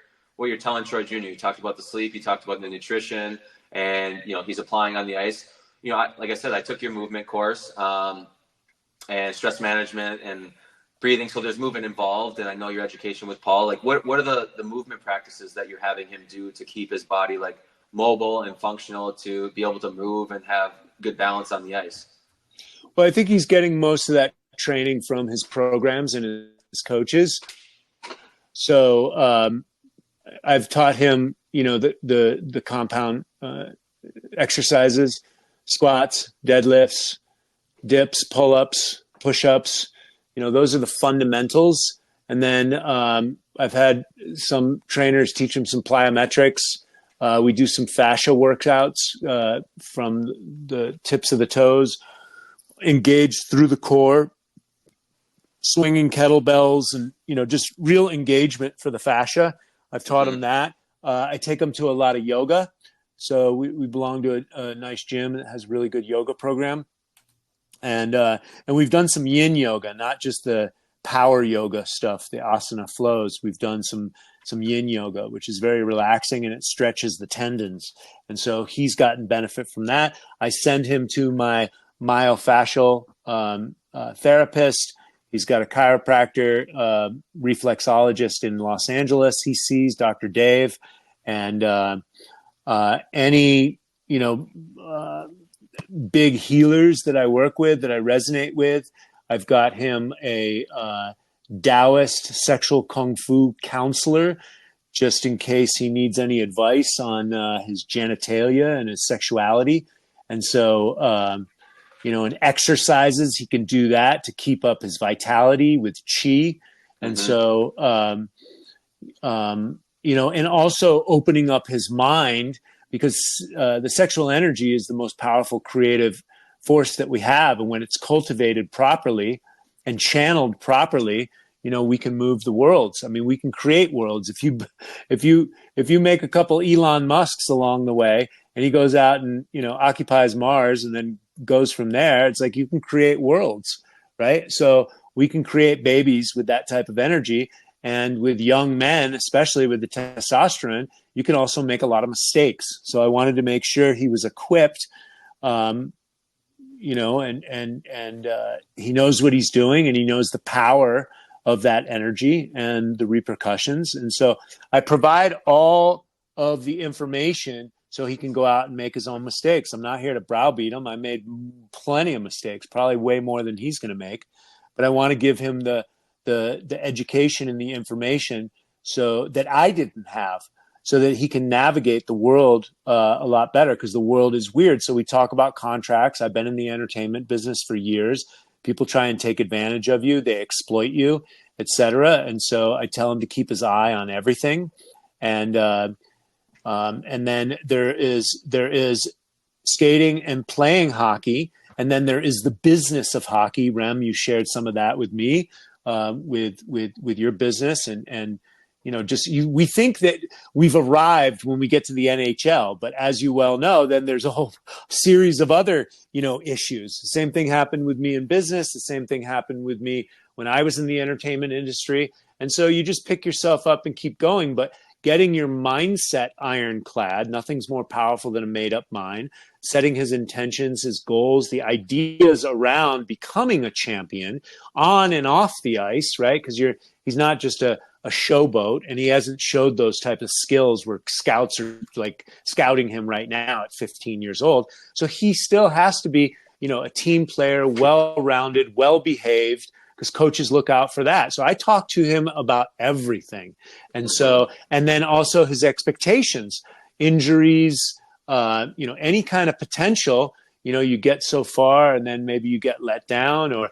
telling Troy Jr. You talked about the sleep, you talked about the nutrition, and he's applying on the ice. Like I said, I took your movement course, and stress management and breathing. So there's movement involved, and I know your education with Paul. Like, what are the movement practices that you're having him do to keep his body like mobile and functional, to be able to move and have good balance on the ice? Well, I think he's getting most of that training from his programs and his coaches. So I've taught him, the compound exercises, squats, deadlifts, dips, pull-ups, push-ups. Those are the fundamentals. And then I've had some trainers teach him some plyometrics. We do some fascia workouts from the tips of the toes, engaged through the core, swinging kettlebells, and, just real engagement for the fascia. I've taught him that. I take him to a lot of yoga. So we belong to a nice gym that has a really good yoga program. And we've done some yin yoga, not just the power yoga stuff, the asana flows. We've done some yin yoga, which is very relaxing, and it stretches the tendons. And so he's gotten benefit from that. I send him to my myofascial therapist. He's got a chiropractor, reflexologist in Los Angeles. He sees Dr. Dave, and any, big healers that I work with, that I resonate with. I've got him a Taoist sexual kung fu counselor, just in case he needs any advice on his genitalia and his sexuality. And so, in exercises, he can do that to keep up his vitality with chi. And so, and also opening up his mind, because the sexual energy is the most powerful creative force that we have. And when it's cultivated properly and channeled properly, we can move the worlds. I mean, we can create worlds. If you make a couple Elon Musks along the way, and he goes out and, occupies Mars and then goes from there, it's like you can create worlds, right? So we can create babies with that type of energy. And with young men, especially with the testosterone, you can also make a lot of mistakes. So I wanted to make sure he was equipped, and he knows what he's doing, and he knows the power of that energy and the repercussions. And so I provide all of the information so he can go out and make his own mistakes. I'm not here to browbeat him. I made plenty of mistakes, probably way more than he's going to make, but I want to give him the education and the information so that I didn't have, so that he can navigate the world a lot better, because the world is weird. So we talk about contracts. I've been in the entertainment business for years. People try and take advantage of you. They exploit you, etc. And so I tell him to keep his eye on everything. And then there is skating and playing hockey. And then there is the business of hockey. Rem, you shared some of that with me. With your business, and we think that we've arrived when we get to the NHL, but as you well know, then there's a whole series of other issues. The same thing happened with me in business. The same thing happened with me when I was in the entertainment industry. And so you just pick yourself up and keep going, but getting your mindset ironclad, nothing's more powerful than a made-up mind. Setting his intentions, his goals, the ideas around becoming a champion on and off the ice, right? Because he's not just a showboat, and he hasn't showed those type of skills where scouts are like scouting him right now at 15 years old. So he still has to be, a team player, well-rounded, well-behaved, because coaches look out for that. So I talk to him about everything. And so, and then also his expectations, injuries, any kind of potential, you get so far and then maybe you get let down, or,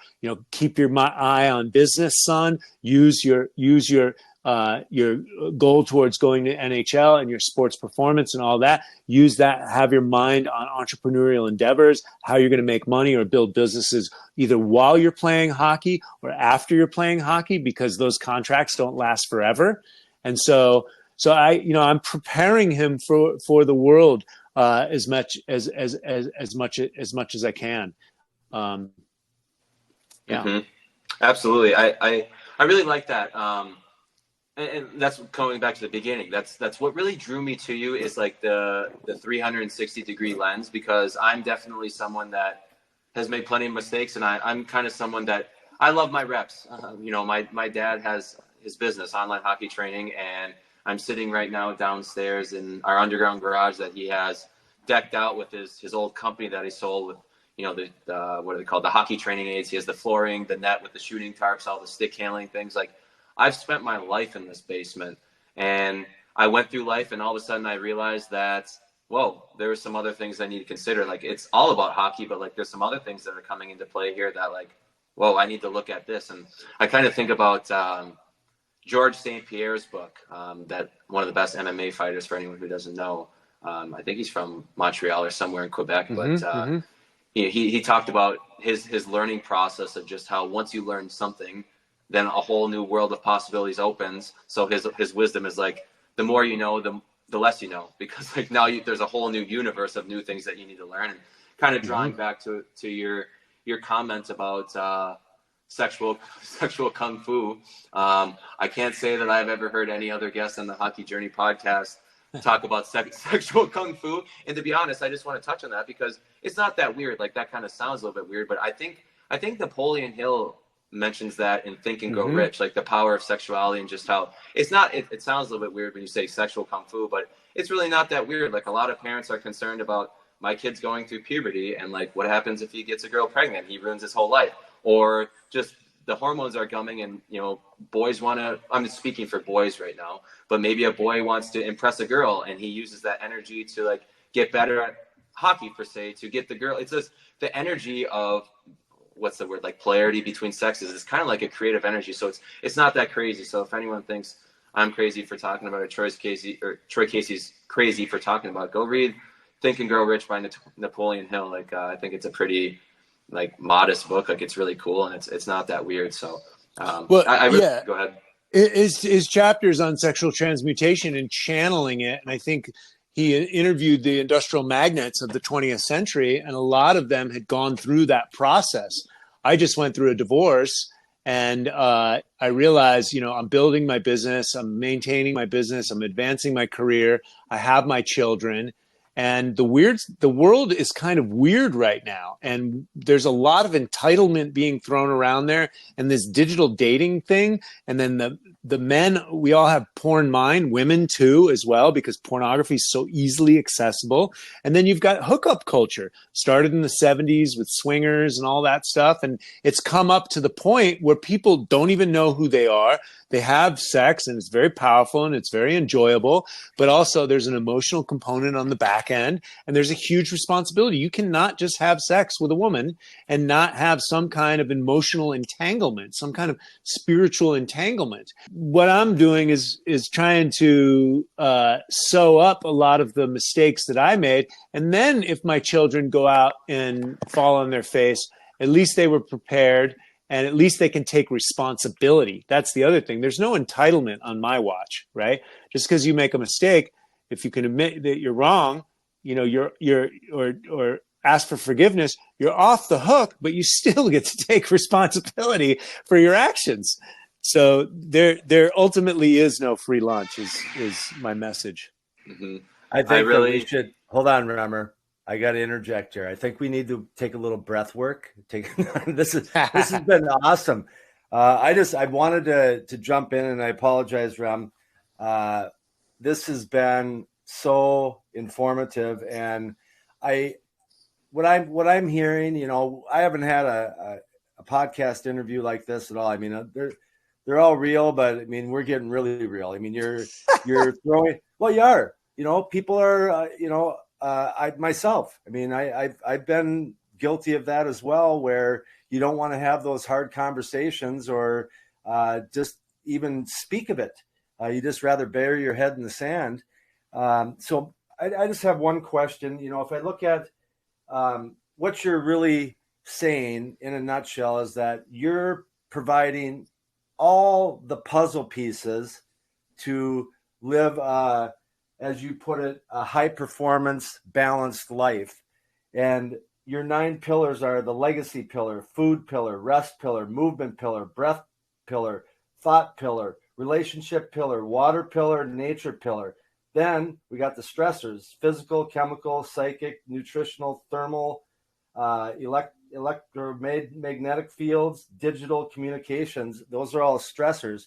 keep your eye on business, son. Use your goal towards going to NHL and your sports performance and all that. Use that, have your mind on entrepreneurial endeavors, how you're going to make money or build businesses either while you're playing hockey or after you're playing hockey, because those contracts don't last forever. And so So I'm preparing him for the world as much as I can. Yeah. Mm-hmm. Absolutely. I really like that. And that's going back to the beginning. That's what really drew me to you, is like the 360-degree lens, because I'm definitely someone that has made plenty of mistakes, and I'm kind of someone that I love my reps. My dad has his business, online hockey training, and I'm sitting right now downstairs in our underground garage that he has decked out with his old company that he sold with, the what are they called? The hockey training aids. He has the flooring, the net with the shooting tarps, all the stick handling things. Like, I've spent my life in this basement, and I went through life, and all of a sudden I realized that, whoa, there are some other things I need to consider. Like, it's all about hockey, but like there's some other things that are coming into play here that, like, whoa, I need to look at this. And I kind of think about George St. Pierre's book, that one of the best MMA fighters, for anyone who doesn't know. I think he's from Montreal or somewhere in Quebec, but he talked about his learning process of just how once you learn something, then a whole new world of possibilities opens. So his wisdom is like, the more you know, the less you know, because like now there's a whole new universe of new things that you need to learn. And kind of drawing back to your comment about sexual kung fu. I can't say that I've ever heard any other guest on the Hockey Journey podcast talk about sexual kung fu. And to be honest, I just want to touch on that because it's not that weird. Like, that kind of sounds a little bit weird, but I think Napoleon Hill mentions that in Think and Grow Rich, like the power of sexuality, and just how it's not, it sounds a little bit weird when you say sexual kung fu, but it's really not that weird. Like, a lot of parents are concerned about my kid's going through puberty, and like, what happens if he gets a girl pregnant? He ruins his whole life. Or just the hormones are coming, and boys want to, I'm speaking for boys right now, but maybe a boy wants to impress a girl, and he uses that energy to like get better at hockey, per se, to get the girl. It's just the energy of, what's the word, like polarity between sexes. It's kind of like a creative energy. So it's not that crazy. So if anyone thinks I'm crazy for talking about it, Troy Casey's crazy for talking about it, go read Think and Grow Rich by Napoleon Hill. Like, I think it's a pretty like modest book. Like, it's really cool, and it's not that weird. So go ahead. His chapters on sexual transmutation and channeling it. And I think he interviewed the industrial magnates of the 20th century, and a lot of them had gone through that process. I just went through a divorce, and I realized, I'm building my business, I'm maintaining my business, I'm advancing my career, I have my children, and the world is kind of weird right now. And there's a lot of entitlement being thrown around there, and this digital dating thing. And then the men, we all have porn mind, women too, as well, because pornography is so easily accessible. And then you've got hookup culture, started in the 70s with swingers and all that stuff. And it's come up to the point where people don't even know who they are. They have sex, and it's very powerful and it's very enjoyable, but also there's an emotional component on the back end, and there's a huge responsibility. You cannot just have sex with a woman and not have some kind of emotional entanglement, some kind of spiritual entanglement. What I'm doing is trying to sew up a lot of the mistakes that I made, and then if my children go out and fall on their face, at least they were prepared. And at least they can take responsibility. That's the other thing. There's no entitlement on my watch, right? Just because you make a mistake, if you can admit that you're wrong, or ask for forgiveness, you're off the hook, but you still get to take responsibility for your actions. So there ultimately is no free lunch, is my message. Mm-hmm. I think that we should hold on, Remmer. I got to interject here. I think we need to take a little breath work. This has been awesome. I wanted to jump in, and I apologize, Rem. This has been so informative, and what I'm hearing, I haven't had a podcast interview like this at all. I mean, they're all real, but I mean, we're getting really real. I mean, you're throwing. Well, you are. People are. Myself. I mean, I've been guilty of that as well, where you don't want to have those hard conversations or just even speak of it. You just rather bury your head in the sand. So I just have one question. If I look at what you're really saying in a nutshell, is that you're providing all the puzzle pieces to live, as you put it, a high performance, balanced life. And your 9 pillars are the legacy pillar, food pillar, rest pillar, movement pillar, breath pillar, thought pillar, relationship pillar, water pillar, nature pillar. Then we got the stressors: physical, chemical, psychic, nutritional, thermal, electromagnetic fields, digital communications. Those are all stressors.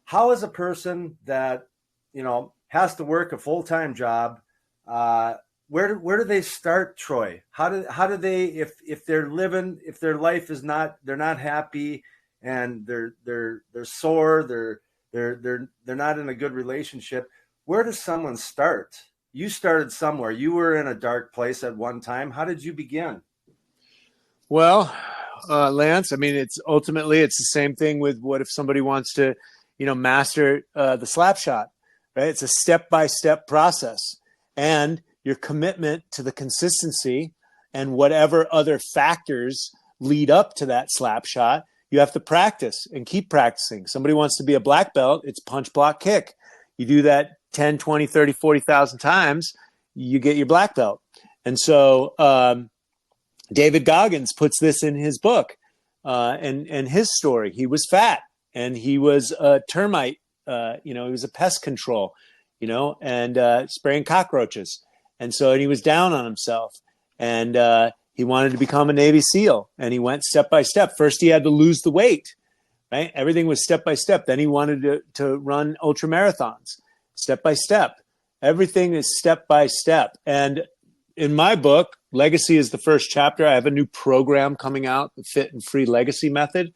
How is a person that, has to work a full-time job, where do they start, Troy? How do they, if they're living, if their life is not, they're not happy, and they're sore, they're not in a good relationship, where does someone start? You started somewhere. You were in a dark place at one time. How did you begin? Well, Lance, I mean, it's the same thing with what if somebody wants to, master the slap shot, right? It's a step-by-step process, and your commitment to the consistency and whatever other factors lead up to that slap shot, you have to practice and keep practicing. Somebody wants to be a black belt, it's punch, block, kick. You do that 10, 20, 30, 40,000 times, you get your black belt. And so David Goggins puts this in his book and his story. He was fat and he was a termite, he was a pest control, and spraying cockroaches. And he was down on himself, and he wanted to become a Navy SEAL, and he went step by step. First, he had to lose the weight, right? Everything was step by step. Then he wanted to run ultra marathons, step by step. Everything is step by step. And in my book, Legacy is the first chapter. I have a new program coming out, the Fit and Free Legacy Method.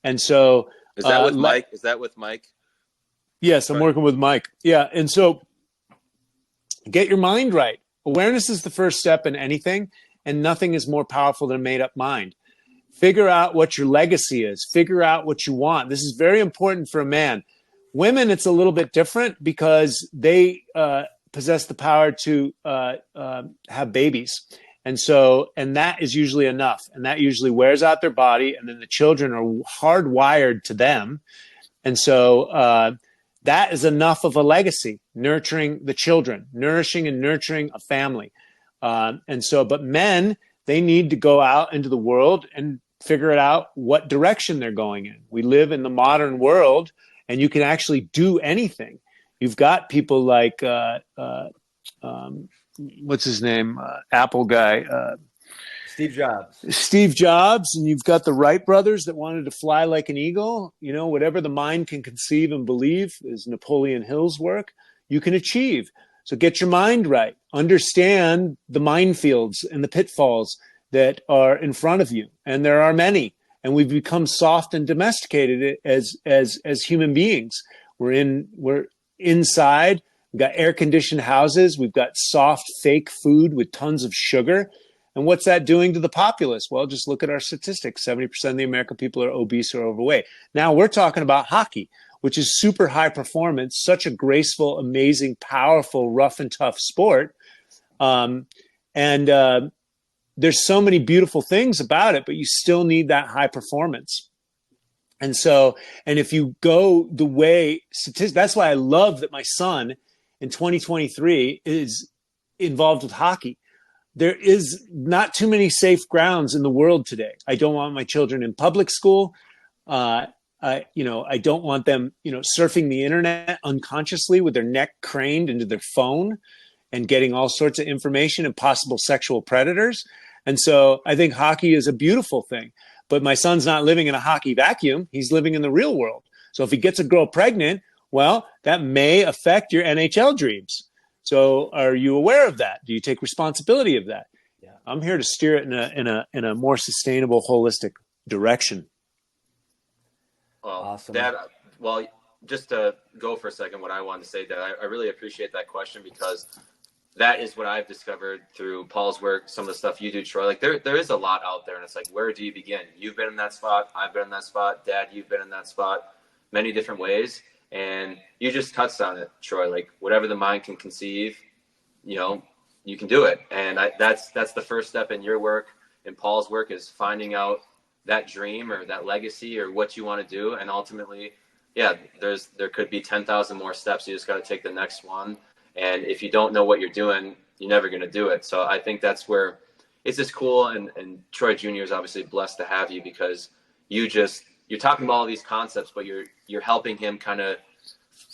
And so, is that with Mike? Is that with Mike? Yes, I'm working with Mike. Yeah. And so get your mind right. Awareness is the first step in anything, and nothing is more powerful than a made-up mind. Figure out what your legacy is. Figure out what you want. This is very important for a man. Women, it's a little bit different because they possess the power to have babies. And that is usually enough. And that usually wears out their body, and then the children are hardwired to them. And so that is enough of a legacy, nurturing the children, nourishing and nurturing a family. But men, they need to go out into the world and figure it out what direction they're going in. We live in the modern world, and you can actually do anything. You've got people like, what's his name? Apple guy. Steve Jobs. And you've got the Wright brothers that wanted to fly like an eagle. Whatever the mind can conceive and believe, is Napoleon Hill's work, you can achieve. So get your mind right. Understand the minefields and the pitfalls that are in front of you. And there are many. And we've become soft and domesticated as human beings. We're inside. We've got air-conditioned houses. We've got soft, fake food with tons of sugar. And what's that doing to the populace? Well, just look at our statistics. 70% of the American people are obese or overweight. Now we're talking about hockey, which is super high performance, such a graceful, amazing, powerful, rough and tough sport. There's so many beautiful things about it, but you still need that high performance. And if you go the way statistics, that's why I love that my son in 2023 is involved with hockey. There is not too many safe grounds in the world today. I don't want my children in public school. I don't want them, surfing the internet unconsciously with their neck craned into their phone and getting all sorts of information and possible sexual predators. And so I think hockey is a beautiful thing. But my son's not living in a hockey vacuum. He's living in the real world. So if he gets a girl pregnant, well, that may affect your NHL dreams. So are you aware of that? Do you take responsibility of that? Yeah. I'm here to steer it in a more sustainable, holistic direction. Well, awesome. Dad, just to go for a second, what I wanted to say, Dad, I really appreciate that question, because that is what I've discovered through Paul's work, some of the stuff you do, Troy. Like there is a lot out there, and it's like, where do you begin? You've been in that spot. I've been in that spot. Dad, you've been in that spot many different ways. And you just touched on it, Troy. Like whatever the mind can conceive, you can do it. And that's the first step in your work, in Paul's work, is finding out that dream or that legacy or what you want to do. And ultimately yeah, there could be 10,000 more steps. You just got to take the next one. And if you don't know what you're doing, you're never going to do it. So I think that's where it's just cool. And Troy Jr. is obviously blessed to have you, because you're talking about all these concepts, but you're helping him kind of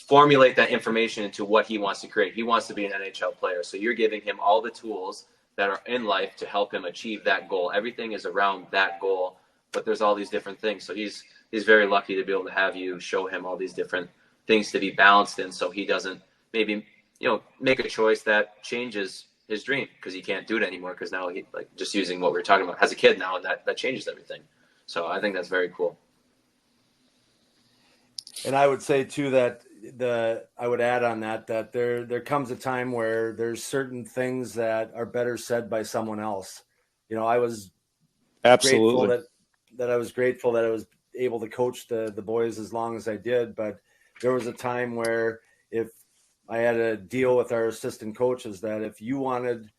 formulate that information into what he wants to create. He wants to be an NHL player. So you're giving him all the tools that are in life to help him achieve that goal. Everything is around that goal, but there's all these different things. So he's very lucky to be able to have you show him all these different things to be balanced in, so he doesn't maybe, make a choice that changes his dream because he can't do it anymore, because now he, like, just using what we were talking about, has a kid now, and that changes everything. So I think that's very cool. And I would say too that I would add on that there comes a time where there's certain things that are better said by someone else. I was absolutely grateful that I was able to coach the boys as long as I did, but there was a time where if I had a deal with our assistant coaches that if you wanted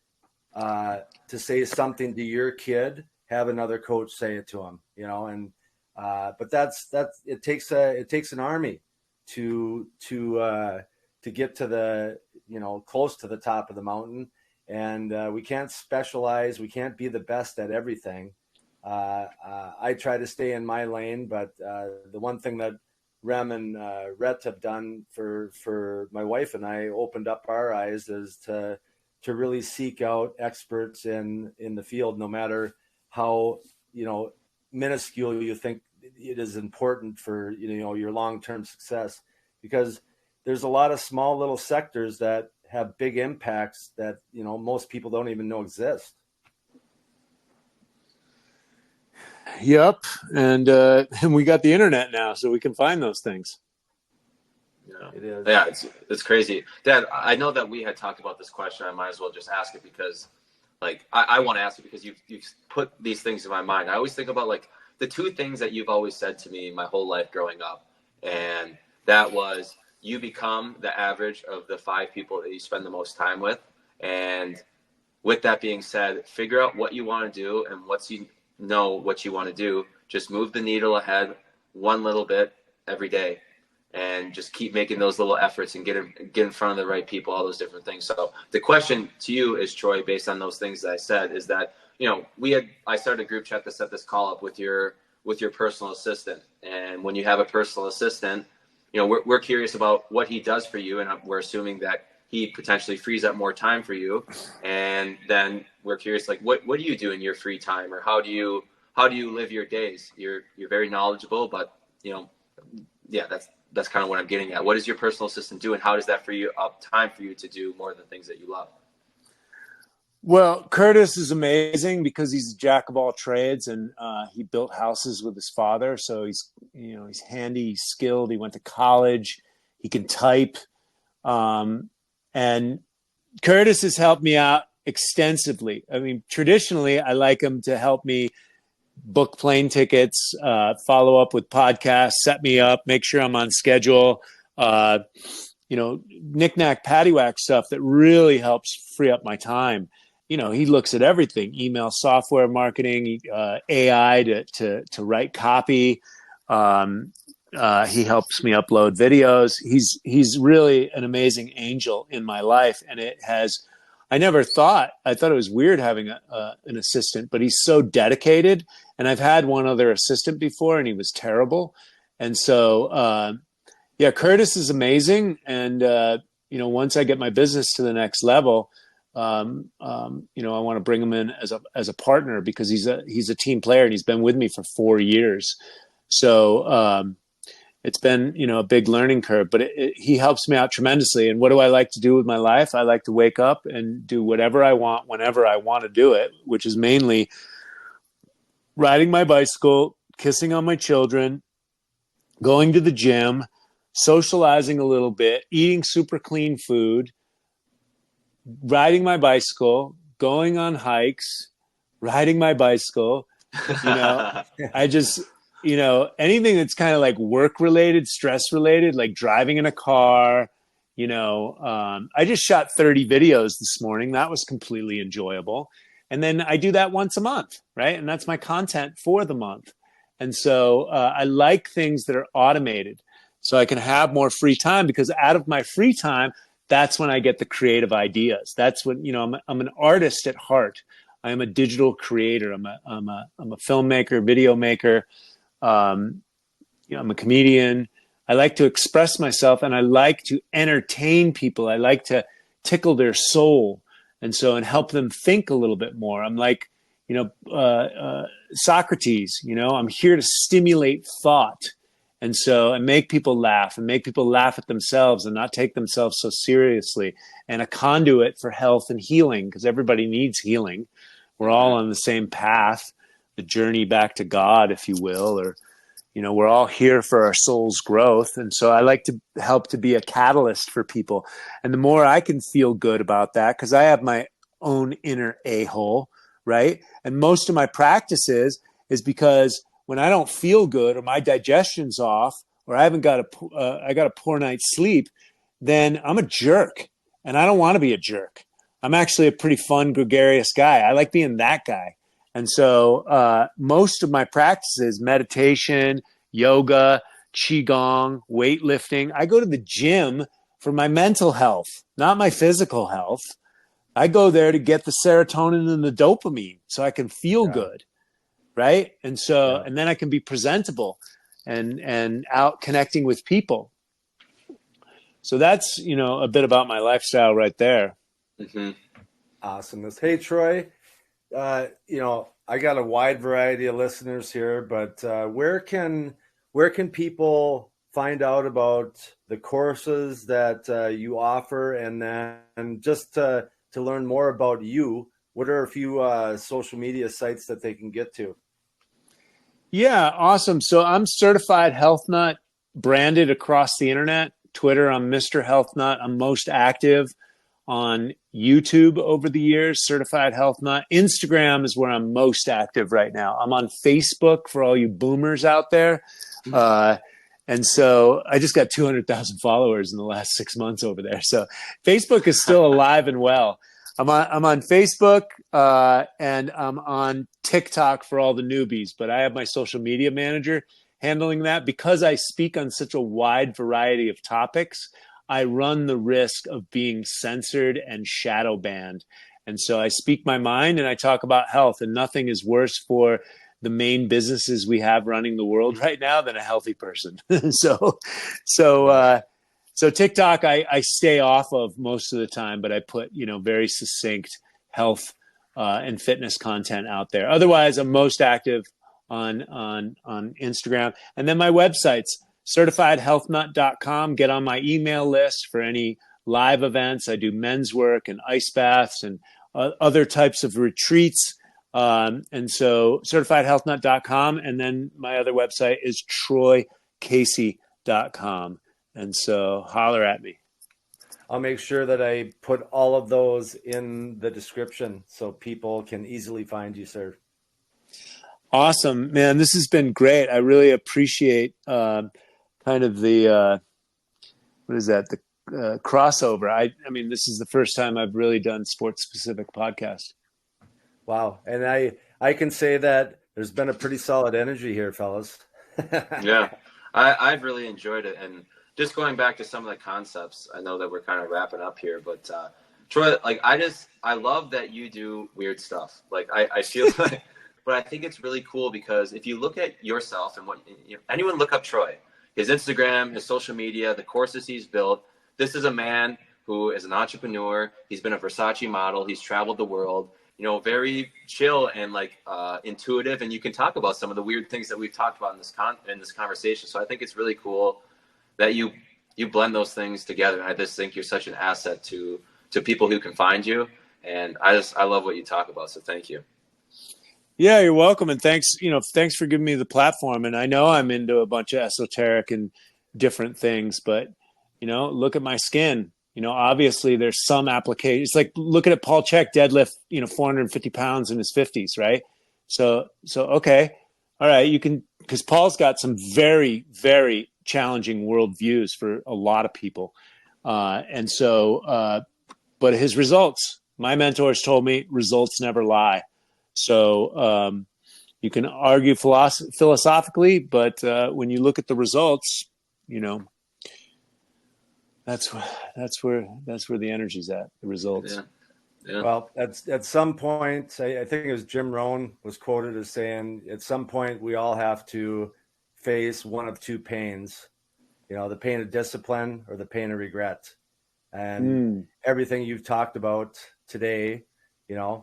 to say something to your kid, have another coach say it to him, and but it takes an army to get to the close to the top of the mountain, and we can't specialize, we can't be the best at everything. I try to stay in my lane, but the one thing that Rem and Rhett have done for my wife and I, opened up our eyes, is to really seek out experts in the field, no matter how minuscule you think it is important for your long-term success, because there's a lot of small little sectors that have big impacts that most people don't even know exist. Yep. And we got the internet now, so we can find those things. Yeah, It is. Yeah, it's crazy. Dad, I know that we had talked about this question. I might as well just ask it because, like, I want to ask it because you've put these things in my mind. I always think about, like, the two things that you've always said to me my whole life growing up. And that was, you become the average of the 5 people that you spend the most time with. And with that being said, figure out what you want to do, and once you know what you want to do, just move the needle ahead one little bit every day, and just keep making those little efforts and get in front of the right people, all those different things. So the question to you is, Troy, based on those things that I said, is that, I started a group chat to set this call up with your personal assistant. And when you have a personal assistant, we're curious about what he does for you. And we're assuming that he potentially frees up more time for you. And then we're curious, like, what do you do in your free time, or how do you live your days? You're very knowledgeable, but yeah, that's kind of what I'm getting at. What does your personal assistant do, and how does that free up time for you to do more of the things that you love? Well, Curtis is amazing because he's a jack of all trades, and he built houses with his father. So he's handy, he's skilled. He went to college. He can type. And Curtis has helped me out extensively. I mean, traditionally, I like him to help me book plane tickets, follow up with podcasts, set me up, make sure I'm on schedule, knick-knack, paddywhack stuff that really helps free up my time. He looks at everything: email, software marketing, AI to write copy. He helps me upload videos. He's really an amazing angel in my life. And I thought it was weird having an assistant, but he's so dedicated. And I've had one other assistant before, and he was terrible. And so, Curtis is amazing. And, once I get my business to the next level, I want to bring him in as a partner, because he's a team player, and he's been with me for 4 years. So, it's been, a big learning curve, but he helps me out tremendously. And what do I like to do with my life? I like to wake up and do whatever I want, whenever I want to do it, which is mainly riding my bicycle, kissing on my children, going to the gym, socializing a little bit, eating super clean food, riding my bicycle, going on hikes, riding my bicycle. I just... anything that's kind of like work related, stress related, like driving in a car, I just shot 30 videos this morning. That was completely enjoyable. And then I do that once a month, right? And that's my content for the month. And so I like things that are automated. so I can have more free time, because out of my free time, that's when I get the creative ideas. That's when, I'm an artist at heart. I am a digital creator. I'm a filmmaker, video maker. I'm a comedian. I like to express myself, and I like to entertain people. I like to tickle their soul, and help them think a little bit more. I'm like, Socrates. I'm here to stimulate thought, and make people laugh, and make people laugh at themselves, and not take themselves so seriously, and a conduit for health and healing, because everybody needs healing. We're all on the same path, the journey back to God, if you will, or we're all here for our soul's growth. And so I like to help to be a catalyst for people. And the more I can feel good about that, because I have my own inner a-hole, right? And most of my practices is because when I don't feel good, or my digestion's off, or I got a poor night's sleep, then I'm a jerk. And I don't want to be a jerk. I'm actually a pretty fun, gregarious guy. I like being that guy. And so most of my practices, meditation, yoga, qigong, weightlifting, I go to the gym for my mental health, not my physical health. I go there to get the serotonin and the dopamine so I can feel good, right? And and then I can be presentable and out connecting with people. So that's, a bit about my lifestyle right there. Mm-hmm. Awesomeness. Hey, Troy. I got a wide variety of listeners here, but where can people find out about the courses that you offer, and then just to learn more about you, what are a few social media sites that they can get to? Yeah, awesome. So I'm certified health nut, branded across the internet. Twitter, I'm Mr. Health Nut. I'm most active on YouTube over the years, certified health nut. Instagram is where I'm most active right now. I'm on Facebook for all you boomers out there. And so I just got 200,000 followers in the last 6 months over there. So Facebook is still alive and well. I'm on Facebook and I'm on TikTok for all the newbies, but I have my social media manager handling that. Because I speak on such a wide variety of topics, I run the risk of being censored and shadow banned. And so I speak my mind and I talk about health, and nothing is worse for the main businesses we have running the world right now than a healthy person. So TikTok, I stay off of most of the time, but I put, very succinct health and fitness content out there. Otherwise, I'm most active on Instagram. And then my websites, certifiedhealthnut.com. Get on my email list for any live events. I do men's work and ice baths and other types of retreats. And so certifiedhealthnut.com. And then my other website is troycasey.com. And so holler at me. I'll make sure that I put all of those in the description so people can easily find you, sir. Awesome, man. This has been great. I really appreciate kind of the the crossover. I mean, this is the first time I've really done sports specific podcast. Wow. And I can say that there's been a pretty solid energy here, fellas. Yeah, I've really enjoyed it. And just going back to some of the concepts, I know that we're kind of wrapping up here, but Troy, like I love that you do weird stuff. Like I feel like, but I think it's really cool because if you look at yourself and anyone look up Troy, his Instagram, his social media, the courses he's built. This is a man who is an entrepreneur. He's been a Versace model. He's traveled the world, very chill and intuitive. And you can talk about some of the weird things that we've talked about in this conversation. So I think it's really cool that you blend those things together. And I just think you're such an asset to people who can find you. And I love what you talk about. So thank you. Yeah, you're welcome. And thanks for giving me the platform. And I know I'm into a bunch of esoteric and different things, but, look at my skin. Obviously there's some application. It's like looking at Paul Chek deadlift, 450 pounds in his 50s, right? So, okay. All right. You can, because Paul's got some very, very challenging worldviews for a lot of people. But his results, my mentors told me results never lie. So you can argue philosophically, but when you look at the results, that's where the energy's at, the results. Yeah. Yeah. Well, at some point, I think it was Jim Rohn was quoted as saying, at some point we all have to face one of two pains, the pain of discipline or the pain of regret. And everything you've talked about today, I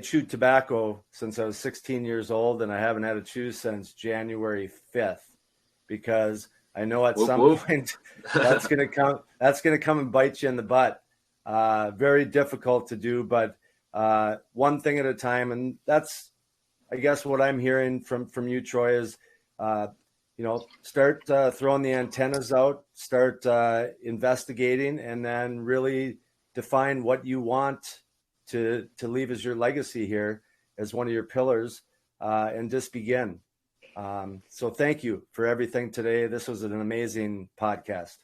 chewed tobacco since I was 16 years old, and I haven't had a chew since January 5th, because I know at some point that's going to come and bite you in the butt. Very difficult to do, but one thing at a time. And that's, I guess, what I'm hearing from you, Troy, is, start throwing the antennas out, start investigating, and then really define what you want to leave as your legacy here as one of your pillars, and just begin. So thank you for everything today. This was an amazing podcast.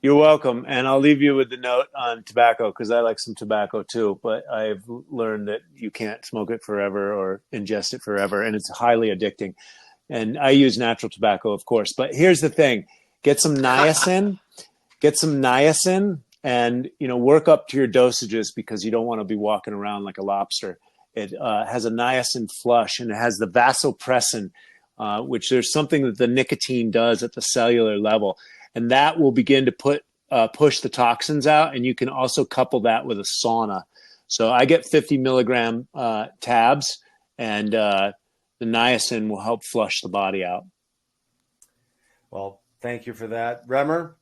You're welcome. And I'll leave you with the note on tobacco, because I like some tobacco too, but I've learned that you can't smoke it forever or ingest it forever, and it's highly addicting. And I use natural tobacco, of course. But here's the thing. Get some niacin, and, work up to your dosages, because you don't want to be walking around like a lobster. It has a niacin flush, and it has the vasopressin, which there's something that the nicotine does at the cellular level. And that will begin to push the toxins out. And you can also couple that with a sauna. So I get 50 milligram tabs, and the niacin will help flush the body out. Well, thank you for that. Remmer,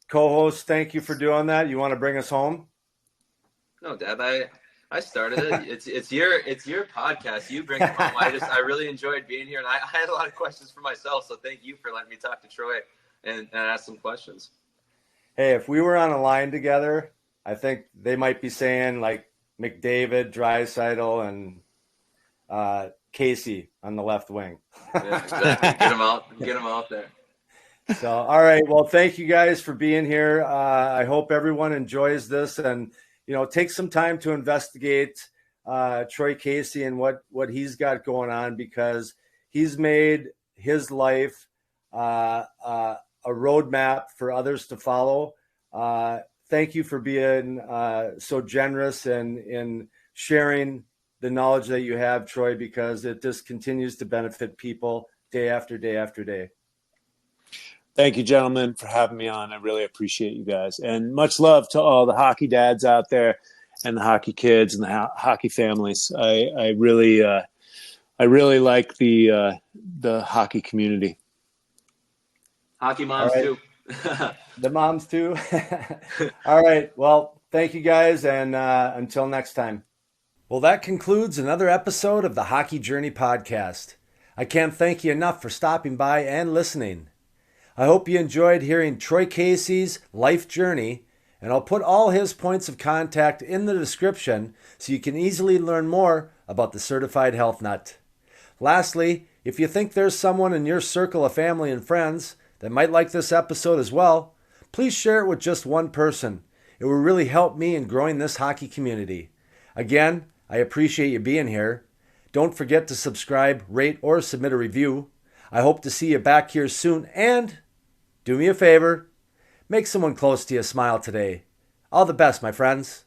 co-host, thank you for doing that. You want to bring us home? No, Dad, I started it. It's your podcast. You bring it home. I really enjoyed being here, and I had a lot of questions for myself. So thank you for letting me talk to Troy and ask some questions. Hey, if we were on a line together, I think they might be saying like McDavid, Draisaitl, and Casey on the left wing. Yeah, exactly. Get them out there. So, all right. Well, thank you guys for being here. I hope everyone enjoys this, and take some time to investigate Troy Casey and what he's got going on, because he's made his life a roadmap for others to follow. Thank you for being so generous in sharing the knowledge that you have, Troy, because it just continues to benefit people day after day after day. Thank you, gentlemen, for having me on. I really appreciate you guys. And much love to all the hockey dads out there and the hockey kids and the hockey families. I really like the hockey community. Hockey moms too. The moms too. All right. Well, thank you guys. And until next time. Well, that concludes another episode of the Hockey Journey podcast. I can't thank you enough for stopping by and listening. I hope you enjoyed hearing Troy Casey's life journey, and I'll put all his points of contact in the description so you can easily learn more about the Certified Health Nut. Lastly, if you think there's someone in your circle of family and friends that might like this episode as well, please share it with just one person. It will really help me in growing this hockey community. Again, I appreciate you being here. Don't forget to subscribe, rate, or submit a review. I hope to see you back here soon, and do me a favor, make someone close to you smile today. All the best, my friends.